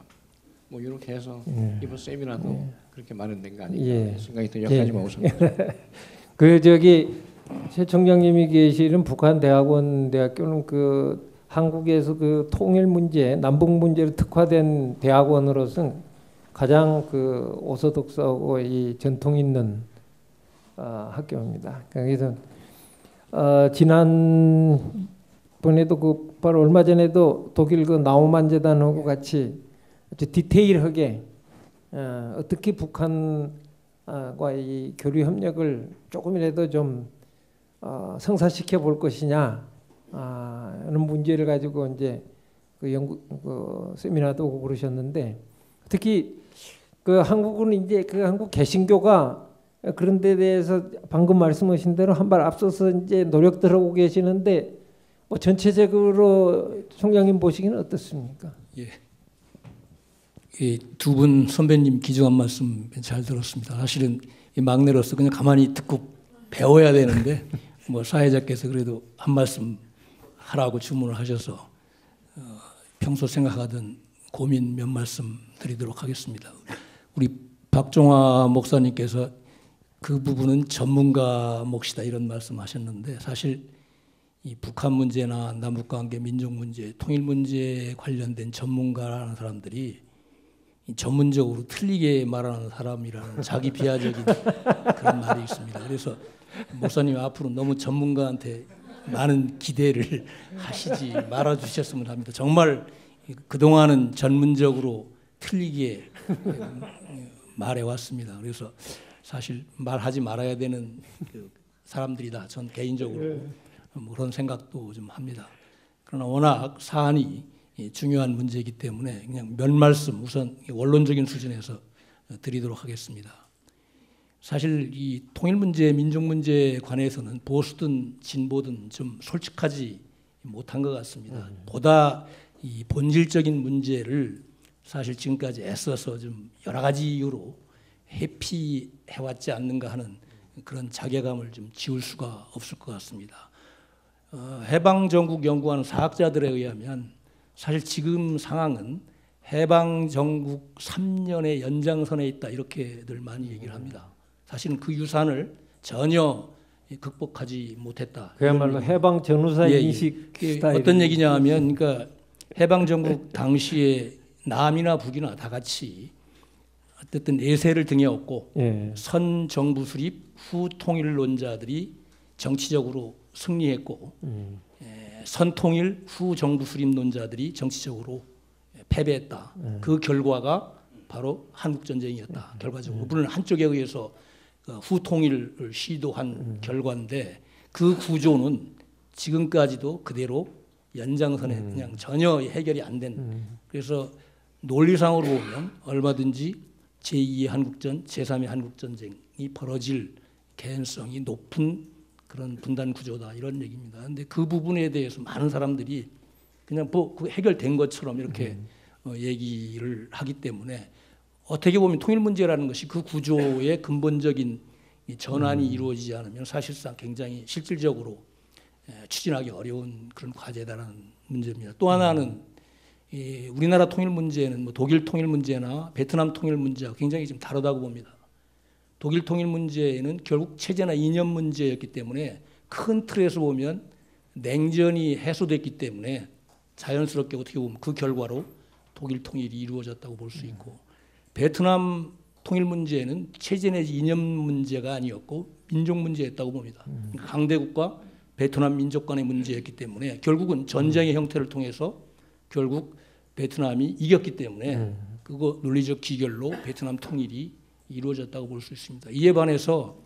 뭐 이렇게 해서 이번 세미나도 그렇게 마련된 거 아닌가 생각이 또 여기까지만 오셨습니다.
그 저기 최 총장님이 계시는 북한 대학원 대학교는 그 한국에서 그 통일 문제, 남북 문제로 특화된 대학원으로서 가장 그 오소독스하고 이 전통 있는 학교입니다. 그래서 지난번에도 그 바로 얼마 전에도 독일 그 나우만 재단하고 같이 아주 디테일하게 어떻게 북한과 이 교류 협력을 조금이라도 좀 성사시켜 볼 것이냐 하는 문제를 가지고 이제 그 연구 세미나도 오고 그러셨는데 특히 그 한국은 이제 그 한국 개신교가 그런 데 대해서 방금 말씀하신 대로 한 발 앞서서 이제 노력들 하고 계시는데 뭐 전체적으로 총장님 보시기는 어떻습니까?
예. 두 분 선배님 귀중한 말씀 잘 들었습니다. 사실은 이 막내로서 그냥 가만히 듣고 배워야 되는데 뭐 사회자께서 그래도 한 말씀 하라고 주문을 하셔서 평소 생각하던 고민 몇 말씀 드리도록 하겠습니다. 우리 박종화 목사님께서 그 부분은 전문가 몫이다 이런 말씀하셨는데 사실 이 북한 문제나 남북관계, 민족 문제, 통일 문제에 관련된 전문가라는 사람들이 전문적으로 틀리게 말하는 사람이라는 자기 비하적인 그런 말이 있습니다. 그래서 목사님 앞으로 너무 전문가한테 많은 기대를 하시지 말아 주셨으면 합니다. 정말 그동안은 전문적으로 틀리게 말해왔습니다. 그래서 사실 말하지 말아야 되는 그 사람들이다. 전 개인적으로 그런 생각도 좀 합니다. 그러나 워낙 사안이 중요한 문제이기 때문에 그냥 몇 말씀 우선 원론적인 수준에서 드리도록 하겠습니다. 사실 이 통일 문제, 민족 문제에 관해서는 보수든 진보든 좀 솔직하지 못한 것 같습니다. 보다 이 본질적인 문제를 사실 지금까지 애써서 좀 여러 가지 이유로 회피해왔지 않는가 하는 그런 자괴감을 좀 지울 수가 없을 것 같습니다. 해방정국 연구하는 사학자들에 의하면 사실 지금 상황은 해방정국 3년의 연장선에 있다 이렇게들 많이 얘기를 합니다. 사실은 그 유산을 전혀 극복하지 못했다.
그야말로 해방 전후사 인식 스타일.
어떤 얘기냐 하면 그러니까 해방정국 당시에 남이나 북이나 다 같이 어쨌든 내세를 등에 업고 선 정부 수립 후 통일론자들이 정치적으로 승리했고 선 통일 후 정부 수립론자들이 정치적으로 패배했다. 그 결과가 바로 한국 전쟁이었다. 결과적으로 물론 한쪽에 의해서 후 통일을 시도한 결과인데 그 구조는 지금까지도 그대로 연장선에 그냥 전혀 해결이 안 된. 그래서 논리상으로 보면 얼마든지 제2의 한국전, 제3의 한국전쟁이 벌어질 개연성이 높은 그런 분단 구조다 이런 얘기입니다. 그런데 그 부분에 대해서 많은 사람들이 그냥 뭐 그 해결된 것처럼 이렇게 얘기를 하기 때문에 어떻게 보면 통일 문제라는 것이 그 구조의 근본적인 전환이 이루어지지 않으면 사실상 굉장히 실질적으로 추진하기 어려운 그런 과제다라는 문제입니다. 또 하나는 이 우리나라 통일 문제는 뭐 독일 통일 문제나 베트남 통일 문제와 굉장히 좀 다르다고 봅니다. 독일 통일 문제는 결국 체제나 이념 문제였기 때문에 큰 틀에서 보면 냉전이 해소됐기 때문에 자연스럽게 어떻게 보면 그 결과로 독일 통일이 이루어졌다고 볼 수 있고 베트남 통일 문제는 체제 내지 이념 문제가 아니었고 민족 문제였다고 봅니다. 강대국과 베트남 민족 간의 문제였기 때문에 결국은 전쟁의 형태를 통해서 결국 베트남이 이겼기 때문에 그거 논리적 기결로 베트남 통일이 이루어졌다고 볼 수 있습니다. 이에 반해서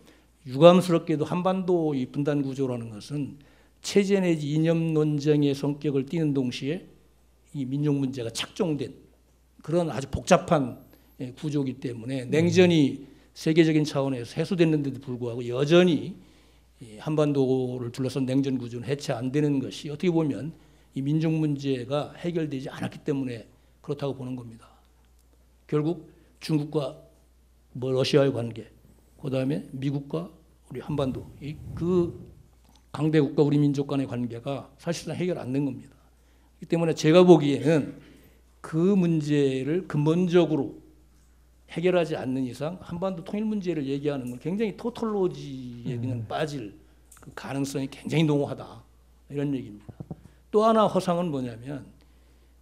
유감스럽게도 한반도 이 분단 구조라는 것은 체제 내지 이념 논쟁의 성격을 띠는 동시에 이 민족 문제가 착종된 그런 아주 복잡한 구조이기 때문에 냉전이 세계적인 차원에서 해소됐는데도 불구하고 여전히 한반도를 둘러싼 냉전 구조는 해체 안 되는 것이 어떻게 보면 이 민족 문제가 해결되지 않았기 때문에 그렇다고 보는 겁니다. 결국 중국과 뭐 러시아의 관계, 그다음에 미국과 우리 한반도 그 강대국과 우리 민족 간의 관계가 사실상 해결 안 된 겁니다. 그렇기 때문에 제가 보기에는 그 문제를 근본적으로 해결하지 않는 이상 한반도 통일 문제를 얘기하는 건 굉장히 토탈로지에 그냥 빠질 그 가능성이 굉장히 농후하다 이런 얘기입니다. 또 하나 허상은 뭐냐면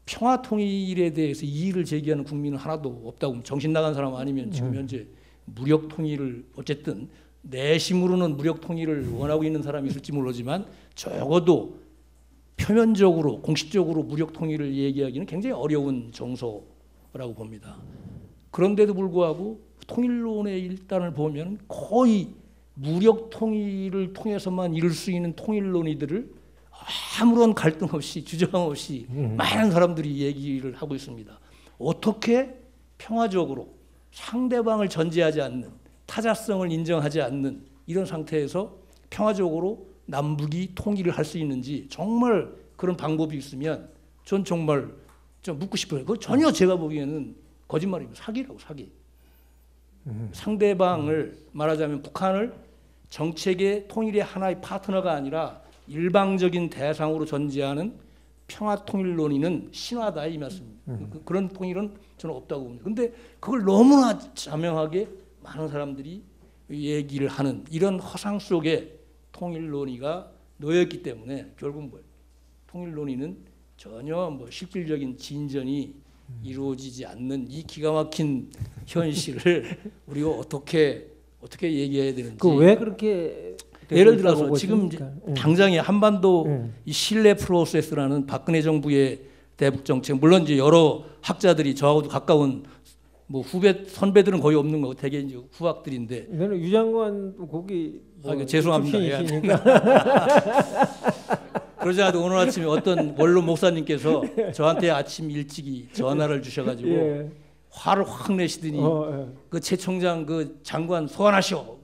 평화 통일에 대해서 이의를 제기하는 국민은 하나도 없다고 정신 나간 사람 아니면 지금 현재 무력 통일을 어쨌든 내심으로는 무력 통일을 원하고 있는 사람이 있을지 모르지만 적어도 표면적으로 공식적으로 무력 통일을 얘기하기는 굉장히 어려운 정서라고 봅니다. 그런데도 불구하고 통일론의 일단을 보면 거의 무력 통일을 통해서만 이룰 수 있는 통일론이들을 아무런 갈등 없이 주저함 없이 많은 사람들이 얘기를 하고 있습니다. 어떻게 평화적으로 상대방을 전제하지 않는 타자성을 인정하지 않는 이런 상태에서 평화적으로 남북이 통일을 할 수 있는지 정말 그런 방법이 있으면 전 정말 좀 묻고 싶어요. 그거 전혀 제가 보기에는 거짓말입니다. 사기라고 사기. 상대방을 말하자면 북한을 정책의 통일의 하나의 파트너가 아니라 일방적인 대상으로 전제하는 평화통일론이는 신화다 이 말씀입니다. 그런 통일은 저는 없다고 봅니다. 그런데 그걸 너무나 자명하게 많은 사람들이 얘기를 하는 이런 허상 속에 통일론이가 놓여있기 때문에 결국 뭐예요? 통일론이는 전혀 뭐 실질적인 진전이 이루어지지 않는 이 기가 막힌 현실을 우리가 어떻게 얘기해야 되는지.
그 왜 그렇게
예를 들어서 지금
보십니까?
당장에 한반도 이 신뢰 프로세스라는 박근혜 정부의 대북 정책, 물론 이제 여러 학자들이 저하고도 가까운 뭐 후배 선배들은 거의 없는 거고 대개 이제 후학들인데.
저는 유장관 거기 뭐
죄송합니다.
출신이시니까.
그러지 않아도 오늘 아침에 어떤 원로 목사님께서 저한테 아침 일찍이 전화를 주셔가지고
예.
화를 확 내시더니
예.
그 최 총장 그 장관 소환하시오.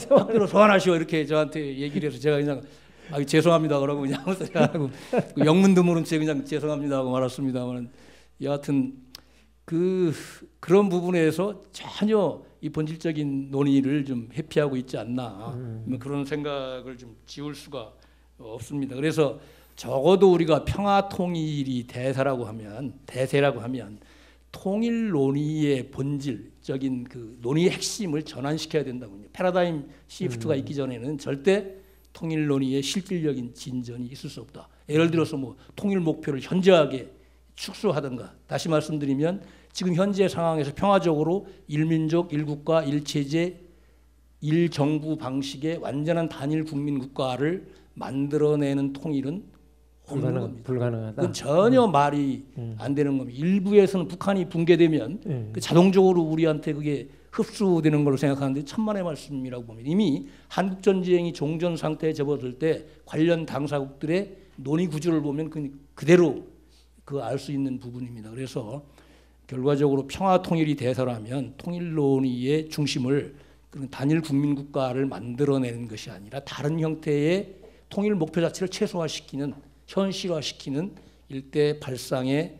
학교로 소환하시오 이렇게 저한테 얘기를 해서 제가 그냥 죄송합니다 그러고 그냥 아무 소리 안 하고 그 영문도 모른 채 그냥 죄송합니다 하고 말았습니다만 여하튼 그런 부분에서 전혀 이 본질적인 논의를 좀 회피하고 있지 않나 그런 생각을 좀 지울 수가 없습니다. 그래서 적어도 우리가 평화 통일이 대세라고 하면 통일 논의의 본질적인 그 논의의 핵심을 전환시켜야 된다고요. 패러다임 시프트가 있기 전에는 절대 통일 논의의 실질적인 진전이 있을 수 없다. 예를 들어서 뭐 통일 목표를 현저하게 축소하든가, 다시 말씀드리면 지금 현재 상황에서 평화적으로 일민족, 일국가, 일체제, 일정부 방식의 완전한 단일 국민 국가를 만들어내는 통일은 없는 겁니다.
불가능하다.
그건 전혀 말이 안 되는 겁니다. 일부에서는 북한이 붕괴되면 그 자동적으로 우리한테 그게 흡수되는 걸로 생각하는데 천만의 말씀이라고 봅니다. 이미 한국 전쟁이 종전 상태에 접어들 때 관련 당사국들의 논의 구조를 보면 그대로 알 수 있는 부분입니다. 그래서 결과적으로 평화 통일이 대세라면 통일 논의의 중심을 그런 단일 국민 국가를 만들어내는 것이 아니라 다른 형태의 통일 목표 자체를 최소화시키는, 현실화시키는 일대 발상의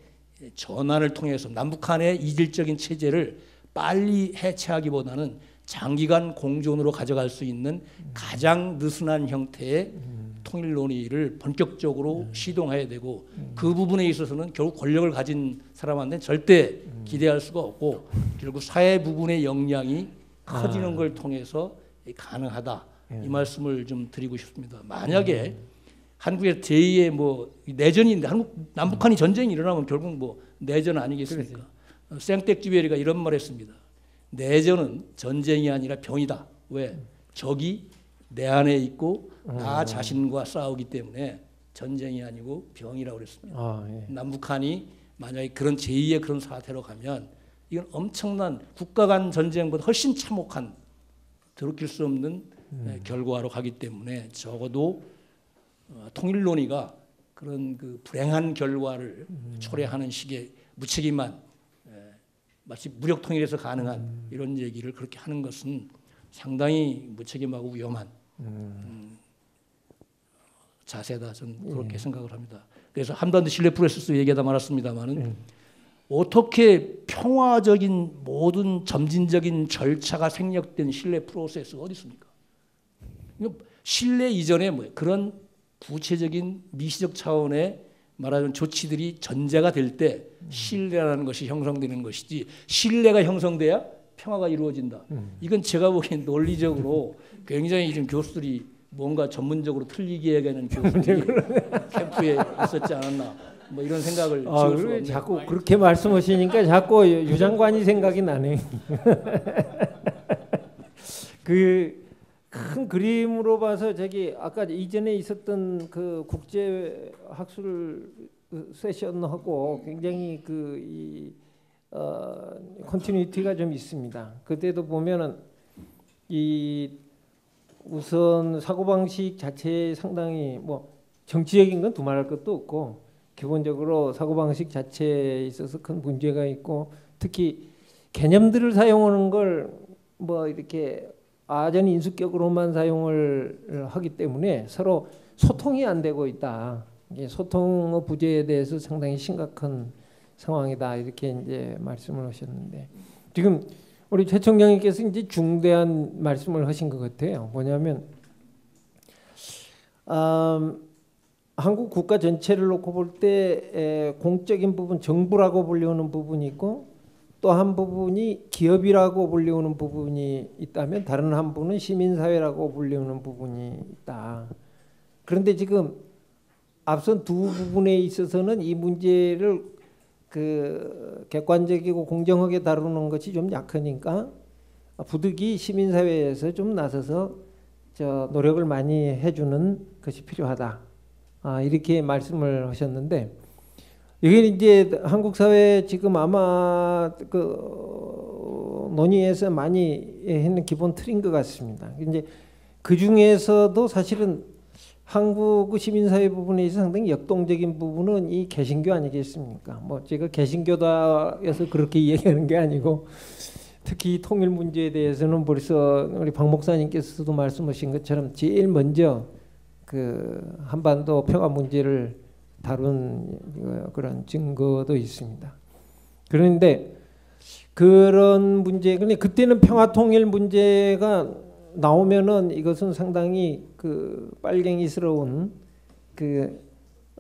전환을 통해서 남북한의 이질적인 체제를 빨리 해체하기보다는 장기간 공존으로 가져갈 수 있는 가장 느슨한 형태의 통일 논의를 본격적으로 시동해야 되고 그 부분에 있어서는 결국 권력을 가진 사람한테는 절대 기대할 수가 없고 결국 사회 부분의 역량이 커지는 걸 통해서 가능하다. 이 말씀을 좀 드리고 싶습니다. 만약에 한국의 제2의 뭐 내전인데 남북한이 전쟁이 일어나면 결국 뭐 내전 아니겠습니까? 생텍쥐베리가 이런 말했습니다. 내전은 전쟁이 아니라 병이다. 왜? 적이 내 안에 있고 나 자신과 싸우기 때문에 전쟁이 아니고 병이라고 그랬습니다. 남북한이 만약에 그런 제2의 그런 사태로 가면 이건 엄청난 국가 간 전쟁보다 훨씬 참혹한 더럽힐 수 없는 결과로 가기 때문에 적어도 통일 논의가 그런 그 불행한 결과를 초래하는 식의 무책임한 마치 무력 통일에서 가능한 이런 얘기를 그렇게 하는 것은 상당히 무책임하고 위험한 자세다. 저는 그렇게 생각을 합니다. 그래서 한반도 신뢰 프로세스 얘기하다 말았습니다만은 어떻게 평화적인 모든 점진적인 절차가 생략된 신뢰 프로세스가 어디 있습니까? 신뢰 이전에 뭐 그런 구체적인 미시적 차원의 말하자면 조치들이 전제가 될 때 신뢰라는 것이 형성되는 것이지 신뢰가 형성돼야 평화가 이루어진다. 이건 제가 보기엔 논리적으로 굉장히 좀 교수들이 뭔가 전문적으로 틀리게 얘기하는 교수들이 캠프에 있었지 않았나 뭐 이런 생각을 지을 수가 없네요.
자꾸 그렇게 말씀하시니까 자꾸 유장관이 생각이 나네. 그 큰 그림으로 봐서 저기 아까 이전에 있었던 그 국제 학술 세션하고 굉장히 컨티뉴이티가 좀 있습니다. 그때도 보면은 이 우선 사고방식 자체에 상당히 뭐 정치적인 건 두말할 것도 없고 기본적으로 사고방식 자체에 있어서 큰 문제가 있고 특히 개념들을 사용하는 걸 뭐 이렇게 아전 인수격으로만 사용을 하기 때문에 서로 소통이 안 되고 있다. 소통의 부재에 대해서 상당히 심각한 상황이다. 이렇게 이제 말씀을 하셨는데 지금 우리 최 총장님께서 이제 중대한 말씀을 하신 것 같아요. 뭐냐면 한국 국가 전체를 놓고 볼 때 공적인 부분, 정부라고 불리우는 부분이 있고 또 한 부분이 기업이라고 불리우는 부분이 있다면 다른 한 부분은 시민사회라고 불리우는 부분이 있다. 그런데 지금 앞선 두 부분에 있어서는 이 문제를 그 객관적이고 공정하게 다루는 것이 좀 약하니까 부득이 시민사회에서 좀 나서서 노력을 많이 해주는 것이 필요하다. 이렇게 말씀을 하셨는데 이게 이제 한국 사회 지금 아마 그 논의에서 많이 했는 기본 틀인 것 같습니다. 이제 그 중에서도 사실은 한국 시민사회 부분에 있어서 상당히 역동적인 부분은 이 개신교 아니겠습니까? 뭐 제가 개신교다 해서 그렇게 이야기하는 게 아니고 특히 통일 문제에 대해서는 벌써 우리 박 목사님께서도 말씀하신 것처럼 제일 먼저 그 한반도 평화 문제를 다룬 그런 증거도 있습니다. 그런데 그런 문제, 근데 그때는 평화 통일 문제가 나오면은 이것은 상당히 그 빨갱이스러운 그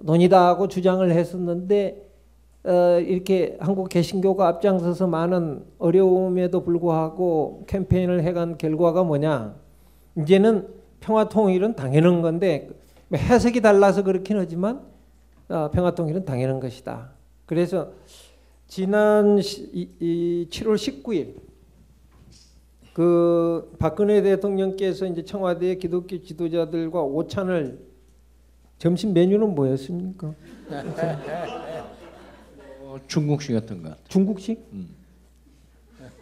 논의다 하고 주장을 했었는데 이렇게 한국 개신교가 앞장서서 많은 어려움에도 불구하고 캠페인을 해간 결과가 뭐냐? 이제는 평화 통일은 당연한 건데 해석이 달라서 그렇긴 하지만 평화 통일은 당연한 것이다. 그래서 지난 7월 19일 그 박근혜 대통령께서 이제 청와대 기독교 지도자들과 오찬을 점심 메뉴는 뭐였습니까?
중국식 같은 거.
중국식?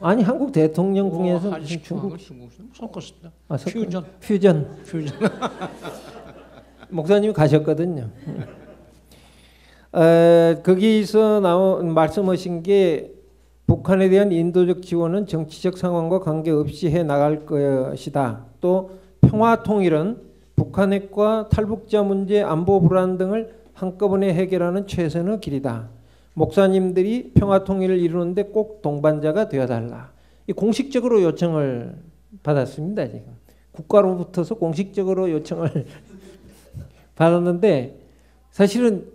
아니 한국 대통령궁에서 무슨
중국식 섞었습니다.
퓨전. 목사님이 가셨거든요. 거기서 말씀하신 게 북한에 대한 인도적 지원은 정치적 상황과 관계없이 해 나갈 것이다. 또 평화 통일은 북한핵과 탈북자 문제, 안보 불안 등을 한꺼번에 해결하는 최선의 길이다. 목사님들이 평화 통일을 이루는데 꼭 동반자가 되어달라. 이 공식적으로 요청을 받았습니다. 지금 국가로부터서 공식적으로 요청을 받았는데 사실은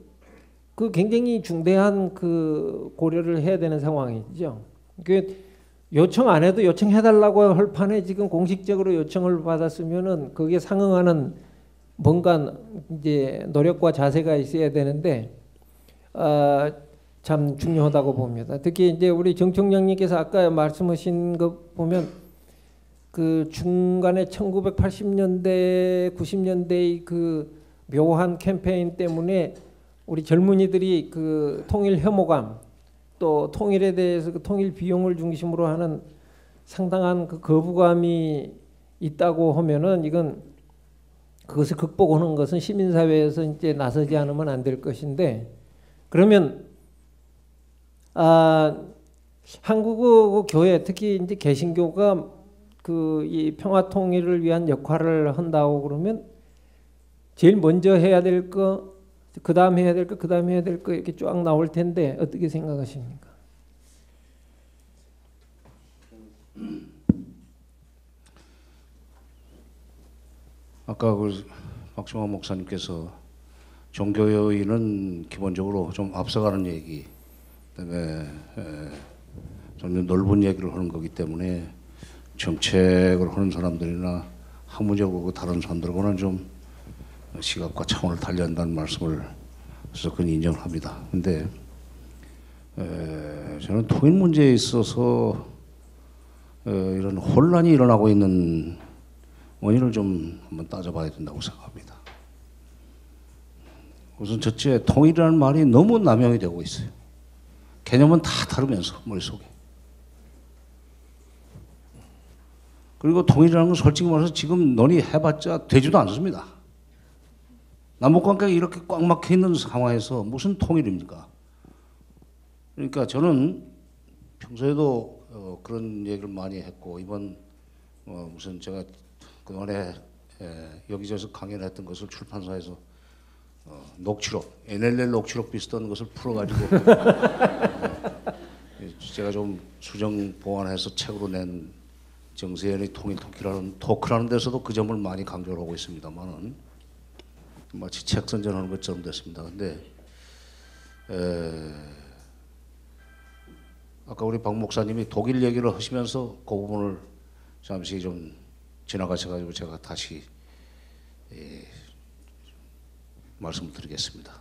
그 굉장히 중대한 그 고려를 해야 되는 상황이죠. 그 요청 안 해도 요청해달라고 할 판에 지금 공식적으로 요청을 받았으면은 거기에 상응하는 뭔가 이제 노력과 자세가 있어야 되는데 참 중요하다고 봅니다. 특히 이제 우리 정 총장님께서 아까 말씀하신 거 보면 그 중간에 1980년대, 90년대의 그 묘한 캠페인 때문에 우리 젊은이들이 그 통일 혐오감 또 통일에 대해서 그 통일 비용을 중심으로 하는 상당한 그 거부감이 있다고 하면은 이건 그것을 극복하는 것은 시민사회에서 이제 나서지 않으면 안 될 것인데 그러면 한국 교회 특히 이제 개신교가 그 이 평화 통일을 위한 역할을 한다고 그러면 제일 먼저 해야 될 거, 그 다음 해야 될 거, 그 다음 해야 될 거 이렇게 쫙 나올 텐데 어떻게 생각하십니까?
아까 그 박종환 목사님께서 종교인은 기본적으로 좀 앞서가는 얘기, 그다음에 좀 넓은 얘기를 하는 거기 때문에 정책을 하는 사람들이나 학문적으로 다른 사람들하고는 좀 시각과 차원을 달리야 한다는 말씀을 그래서 그건 인정을 합니다. 근데 저는 통일 문제에 있어서 이런 혼란이 일어나고 있는 원인을 좀 한번 따져봐야 된다고 생각합니다. 우선 첫째, 통일이라는 말이 너무 남용이 되고 있어요. 개념은 다 다르면서 머릿속에. 그리고 통일이라는 건 솔직히 말해서 지금 논의해봤자 되지도 않습니다. 남북관계가 이렇게 꽉 막혀 있는 상황에서 무슨 통일입니까? 그러니까 저는 평소에도 그런 얘기를 많이 했고 이번 무슨 제가 그동안에 여기저기서 강연을 했던 것을 출판사에서 녹취록, NLL 녹취록 비슷한 것을 풀어가지고 제가 좀 수정 보완해서 책으로 낸 정세현의 토크라는 데서도 그 점을 많이 강조를 하고 있습니다만은 마치 책 선전하는 것처럼 됐습니다. 근데 아까 우리 박 목사님이 독일 얘기를 하시면서 그 부분을 잠시 좀 지나가셔가지고 제가 다시 말씀을 드리겠습니다.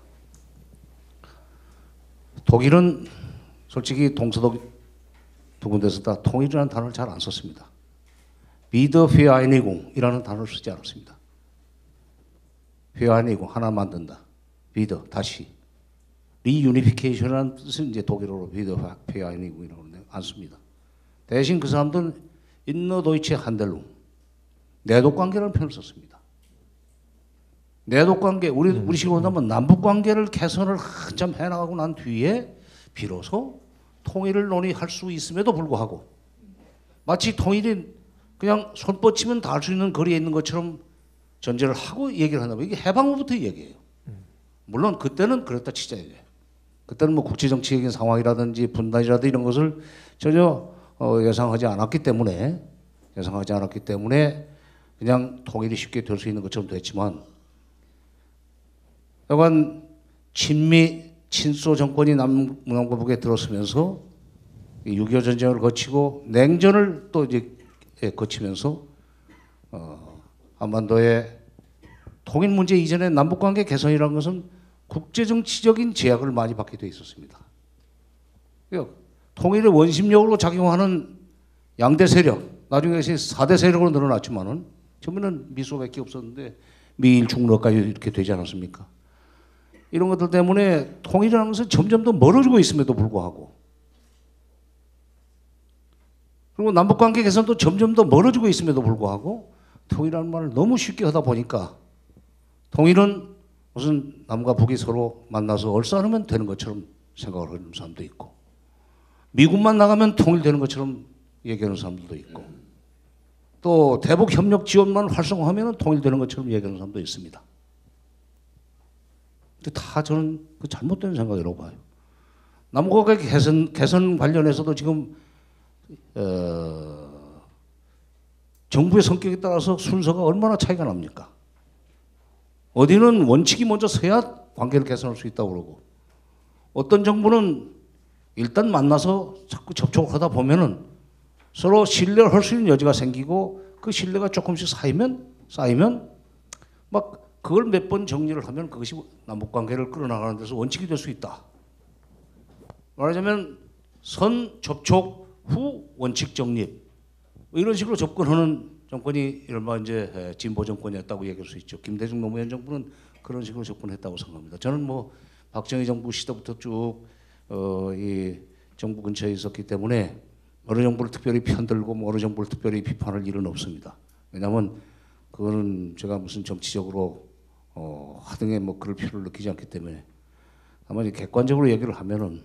독일은 솔직히 동서독 두 군데서 다 통일이라는 단어를 잘 안 썼습니다. 비더페아이니궁이라는 단어를 쓰지 않았습니다. 페아이니궁 하나 만든다. 비더 다시 리유니피케이션이라는 뜻은 이제 독일어로 비더페아이니궁이라고 안 씁니다. 대신 그 사람들은 인너 도이체 한델룽 내독 관계라는 표현을 썼습니다. 내독 관계 우리식으로 하면 남북 관계를 개선을 한참 해나가고 난 뒤에 비로소 통일을 논의할 수 있음에도 불구하고 마치 통일이 그냥 손 뻗치면 다 할 수 있는 거리에 있는 것처럼 전제를 하고 얘기를 한다면 이게 해방 후부터 얘기해요. 물론 그때는 그랬다 치자 이제. 그때는 뭐 국제정치적인 상황이라든지 분단이라든지 이런 것을 전혀 예상하지 않았기 때문에 그냥 통일이 쉽게 될 수 있는 것처럼 됐지만 약간 친미 친소 정권이 남북에 들어서면서 6.25 전쟁을 거치고 냉전을 또 이제 거치면서 한반도의 통일 문제 이전에 남북관계 개선이라는 것은 국제정치적인 제약을 많이 받게 돼 있었습니다. 통일의 원심력으로 작용하는 양대 세력, 나중에 4대 세력으로 늘어났지만은 처음에는 미소밖에 없었는데 미일 중러까지 이렇게 되지 않았습니까? 이런 것들 때문에 통일이라는 것은 점점 더 멀어지고 있음에도 불구하고 그리고 남북관계 개선도 점점 더 멀어지고 있음에도 불구하고 통일이라는 말을 너무 쉽게 하다 보니까 통일은 무슨 남과 북이 서로 만나서 얼싸하면 되는 것처럼 생각을 하는 사람도 있고 미군만 나가면 통일되는 것처럼 얘기하는 사람들도 있고 또 대북 협력 지원만 활성화하면 통일되는 것처럼 얘기하는 사람도 있습니다. 근데 다 저는 그 잘못된 생각이라고 봐요. 남북관계 개선 관련해서도 지금 정부의 성격에 따라서 순서가 얼마나 차이가 납니까? 어디는 원칙이 먼저 서야 관계를 개선할 수 있다고 그러고 어떤 정부는 일단 만나서 자꾸 접촉을 하다 보면은 서로 신뢰를 할 수 있는 여지가 생기고 그 신뢰가 조금씩 쌓이면 막 그걸 몇 번 정리를 하면 그것이 남북관계를 끌어나가는 데서 원칙이 될 수 있다. 말하자면 선 접촉 후 원칙 정립 이런 식으로 접근하는 정권이 이른바 이제 진보 정권이었다고 얘기할 수 있죠. 김대중 노무현 정부는 그런 식으로 접근했다고 생각합니다. 저는 뭐 박정희 정부 시대부터 쭉 이 정부 근처에 있었기 때문에 어느 정부를 특별히 편들고 뭐 어느 정부를 특별히 비판할 일은 없습니다. 왜냐하면 그거는 제가 무슨 정치적으로 하등에 뭐 그럴 필요를 느끼지 않기 때문에 다만 객관적으로 얘기를 하면은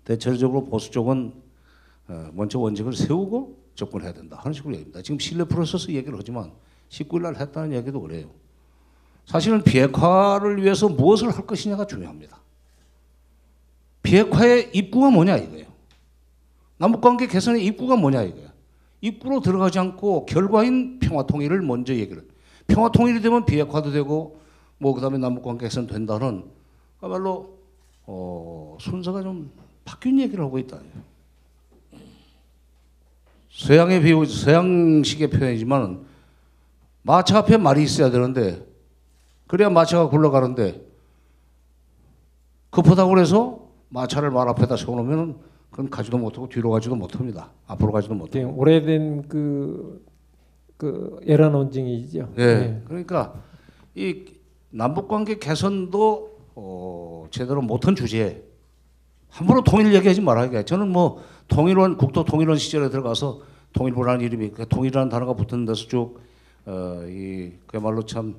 대체적으로 보수 쪽은 먼저 원칙을 세우고 접근해야 된다 하는 식으로 얘기합니다. 지금 신뢰 프로세스 얘기를 하지만 19일 날 했다는 얘기도 그래요. 사실은 비핵화를 위해서 무엇을 할 것이냐가 중요합니다. 비핵화의 입구가 뭐냐 이거예요. 남북관계 개선의 입구가 뭐냐 이거예요. 입구로 들어가지 않고 결과인 평화통일을 먼저 얘기를 해요. 평화통일이 되면 비핵화도 되고 뭐 그다음에 남북관계 개선 된다는 그야말로 순서가 좀 바뀐 얘기를 하고 있다. 서양식의 표현이지만 마차 앞에 말이 있어야 되는데 그래야 마차가 굴러가는데 급하다고 해서 마차를 말 앞에다 세워놓으면 그건 가지도 못하고 뒤로 가지도 못합니다. 앞으로 가지도 못하고.
오래된 그 에라 논증이죠.
네. 그러니까 이 남북관계 개선도 제대로 못한 주제에 함부로 통일 얘기하지 말아야. 저는 뭐 통일원 국토 통일원 시절에 들어가서 통일부라는 이름이 통일이라는 단어가 붙은 데서 쭉 그야말로 참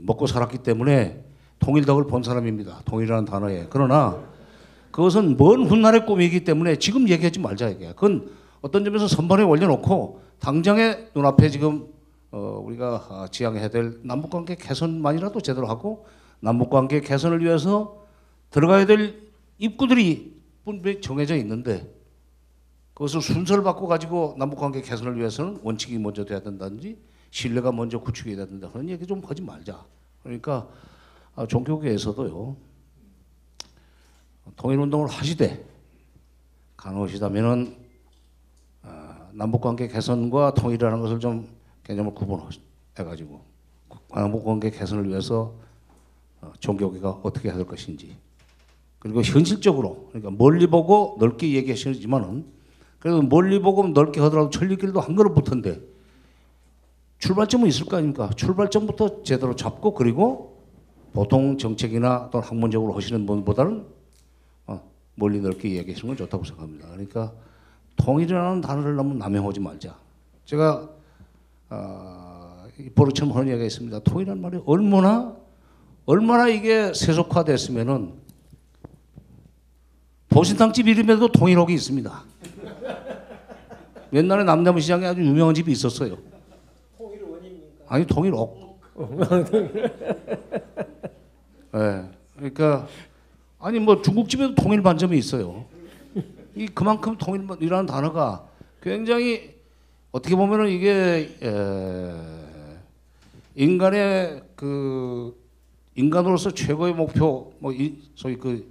먹고 살았기 때문에 통일덕을 본 사람입니다. 통일이라는 단어에. 그러나 그것은 먼 훗날의 꿈이기 때문에 지금 얘기하지 말자 이게. 그건 어떤 점에서 선반에 올려놓고 당장의 눈앞에 지금 우리가 지향해야 될 남북관계 개선만이라도 제대로 하고 남북관계 개선을 위해서 들어가야 될 입구들이 분명히 정해져 있는데 그것을 순서를 바꿔 가지고 남북관계 개선을 위해서는 원칙이 먼저 돼야 된다든지 신뢰가 먼저 구축이 돼야 된다 그런 얘기 좀 하지 말자. 그러니까 종교계에서도요 통일운동을 하시되 가능하시다면은 남북관계 개선과 통일이라는 것을 좀 개념을 구분해가지고 남북관계 개선을 위해서 종교계가 어떻게 해야 될 것인지 그리고 현실적으로 그러니까 멀리 보고 넓게 얘기하시지만은 그래도 멀리 보고 넓게 하더라도 천리길도 한 걸음 붙은데 출발점은 있을 거 아닙니까? 출발점부터 제대로 잡고 그리고 보통 정책이나 또는 학문적으로 하시는 분보다는 멀리 넓게 얘기하시는 건 좋다고 생각합니다. 그러니까 통일이라는 단어를 너무 남용하지 말자. 제가 버릇처럼 하는 얘기가 있습니다. 통일이라는 말이 얼마나 이게 세속화됐으면은 보신탕집 이름에도 통일옥이 있습니다. 옛날에 남대문 시장에 아주 유명한 집이 있었어요.
통일 원입니까?
아니 통일 억. 네, 그러니까 아니 뭐 중국집에도 통일 반점이 있어요. 이 그만큼 통일이라는 단어가 굉장히 어떻게 보면은 이게 인간의 그 인간으로서 최고의 목표 뭐 소위 그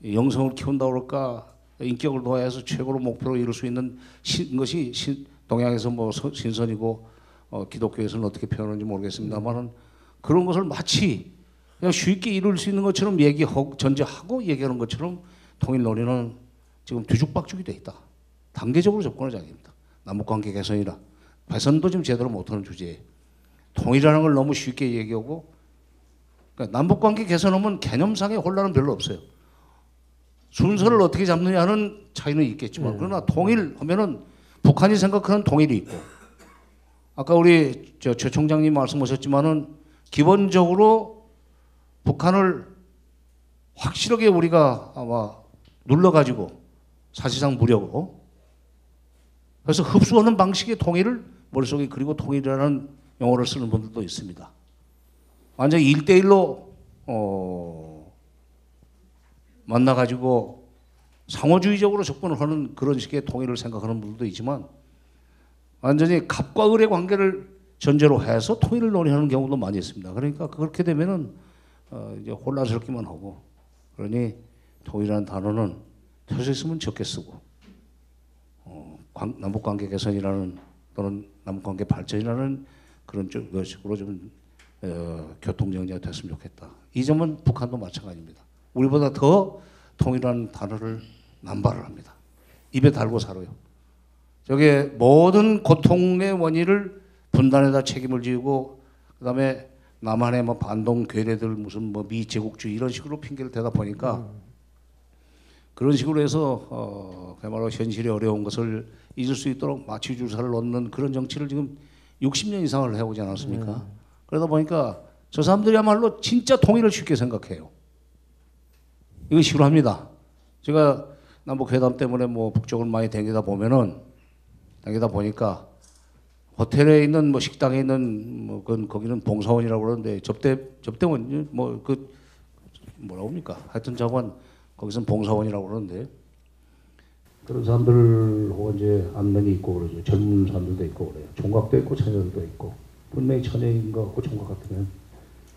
영성을 키운다 그럴까 인격을 도하여서 최고로 목표로 이룰 수 있는 것이 동양에서 뭐 신선이고 기독교에서는 어떻게 표현하는지 모르겠습니다만은 그런 것을 마치 그냥 쉽게 이룰 수 있는 것처럼 얘기하고 전제하고 얘기하는 것처럼 통일 논의는 지금 뒤죽박죽이 돼 있다. 단계적으로 접근하자 입니다. 남북관계 개선이라 개선도 지금 제대로 못하는 주제에 통일이라는 걸 너무 쉽게 얘기하고 그러니까 남북관계 개선하면 개념상의 혼란은 별로 없어요. 순서를 어떻게 잡느냐는 차이는 있겠지만 그러나 통일하면은 북한이 생각하는 통일이 있고 아까 우리 최 총장님 말씀하셨지만은 기본적으로 북한을 확실하게 우리가 아마 눌러가지고 사실상 무력으로 그래서 흡수하는 방식의 통일을 머릿속에 그리고 통일이라는 용어를 쓰는 분들도 있습니다. 완전히 1대1로 만나가지고 상호주의적으로 접근을 하는 그런 식의 통일을 생각하는 분들도 있지만 완전히 갑과 을의 관계를 전제로 해서 통일을 논의하는 경우도 많이 있습니다. 그러니까 그렇게 되면은 이제 혼란스럽기만 하고 그러니 통일이라는 단어는 될 수 있으면 적게 쓰고 남북관계 개선이라는 또는 남북관계 발전이라는 그런 식으로 좀 교통정리가 됐으면 좋겠다. 이 점은 북한도 마찬가지입니다. 우리보다 더 통일이라는 단어를 남발을 합니다. 입에 달고 살아요. 저게 모든 고통의 원인을 분단에다 책임을 지고 그다음에 남한의 뭐 반동 괴뢰들 무슨 뭐 미제국주의 이런 식으로 핑계를 대다 보니까 그런 식으로 해서 그야말로 현실이 어려운 것을 잊을 수 있도록 마취 주사를 놓는 그런 정치를 지금 60년 이상을 해오지 않았습니까? 그러다 보니까 저 사람들이야말로 진짜 통일을 쉽게 생각해요. 이거 싫어합니다. 제가 남북 회담 때문에 뭐 북쪽을 많이 다니다 보니까 호텔에 있는 뭐 식당에 있는 뭐 거기는 봉사원이라고 그러는데 접대원 뭐 그 뭐라고 합니까? 하여튼 저건 거기서는 봉사원이라고 그러는데 그런 사람들하고 이제 안면이 있고 그러죠. 젊은 사람들도 있고 그래요. 총각도 있고 처녀들도 있고 분명히 처녀인 것 같고 총각 같으면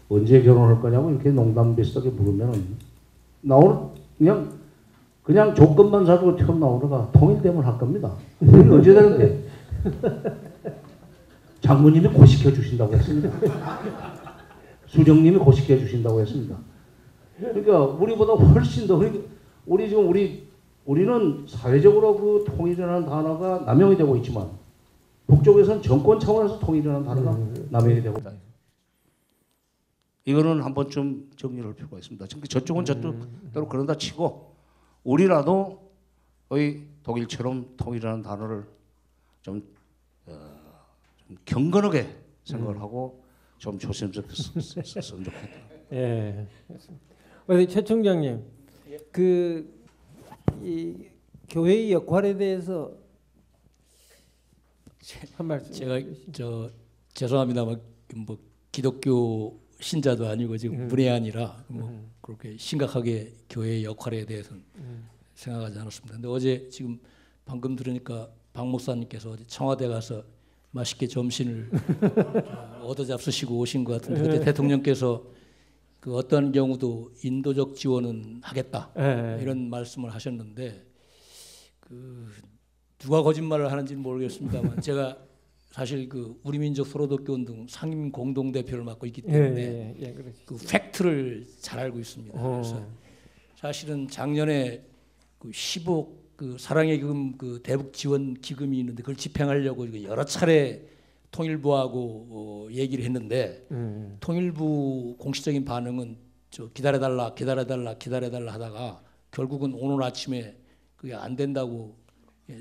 언제 결혼할 거냐고 이렇게 농담 비슷하게 물으면은 나오는 그냥 조건만 가지고 튀어나오다가 통일되면 할 겁니다. 통일 언제 되는데? 장모님이 고시켜 주신다고 했습니다. 수정님이 고시켜 주신다고 했습니다. 그러니까 우리보다 훨씬 더 우리는 사회적으로 그 통일이라는 단어가 남용이 되고 있지만 북쪽에서는 정권 차원에서 통일이라는 단어가 남용이 되고 있다. 이거는 한 번쯤 정리를 할 필요가 있습니다. 저쪽은 저쪽대로 그런다 치고 우리라도 거의 독일처럼 통일이라는 단어를 좀 경건하게 생각을 하고 좀 조심스럽게 좋겠다.
예. 최 총장님, 이 교회의 역할에 대해서 한 말씀.
제가 죄송합니다만 뭐 기독교 신자도 아니고 지금 문외한이라 뭐 그렇게 심각하게 교회의 역할에 대해서는 생각하지 않았습니다. 근데 어제 지금 방금 들으니까 박 목사님께서 어제 청와대 가서 맛있게 점심을 얻어 잡수시고 오신 것 같은데 그때 대통령께서 그 어떤 경우도 인도적 지원은 하겠다 이런 말씀을 하셨는데 그 누가 거짓말을 하는지는 모르겠습니다만 제가 사실 그 우리민족 소로독교운동 상임 공동대표를 맡고 있기 때문에 그 팩트를 잘 알고 있습니다. 그래서 사실은 작년에 그 10억 그 사랑의 기금 그 대북 지원 기금이 있는데 그걸 집행하려고 여러 차례 통일부하고 얘기를 했는데 통일부 공식적인 반응은 기다려달라 하다가 결국은 오늘 아침에 그게 안 된다고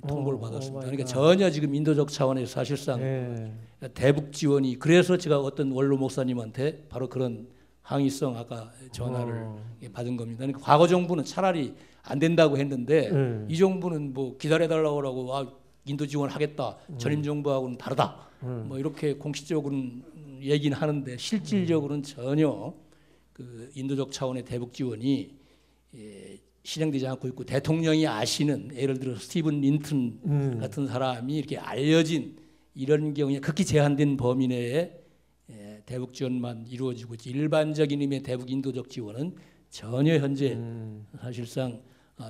통보를 받았습니다. 그러니까 전혀 지금 인도적 차원에서 사실상 대북 지원이 그래서 제가 어떤 원로 목사님한테 바로 그런 항의성 아까 전화를 받은 겁니다. 그러니까 과거 정부는 차라리 안 된다고 했는데 이 정부는 뭐 기다려달라고 하고 인도 지원하겠다. 전임 정부하고는 다르다. 뭐 이렇게 공식적으로는 얘기는 하는데 실질적으로는 전혀 그 인도적 차원의 대북 지원이 실행되지 않고 있고 대통령이 아시는 예를 들어 스티븐 린튼 같은 사람이 이렇게 알려진 이런 경우에 극히 제한된 범위 내에 대북 지원만 이루어지고 있지 일반적인 의미의 대북 인도적 지원은 전혀 현재 사실상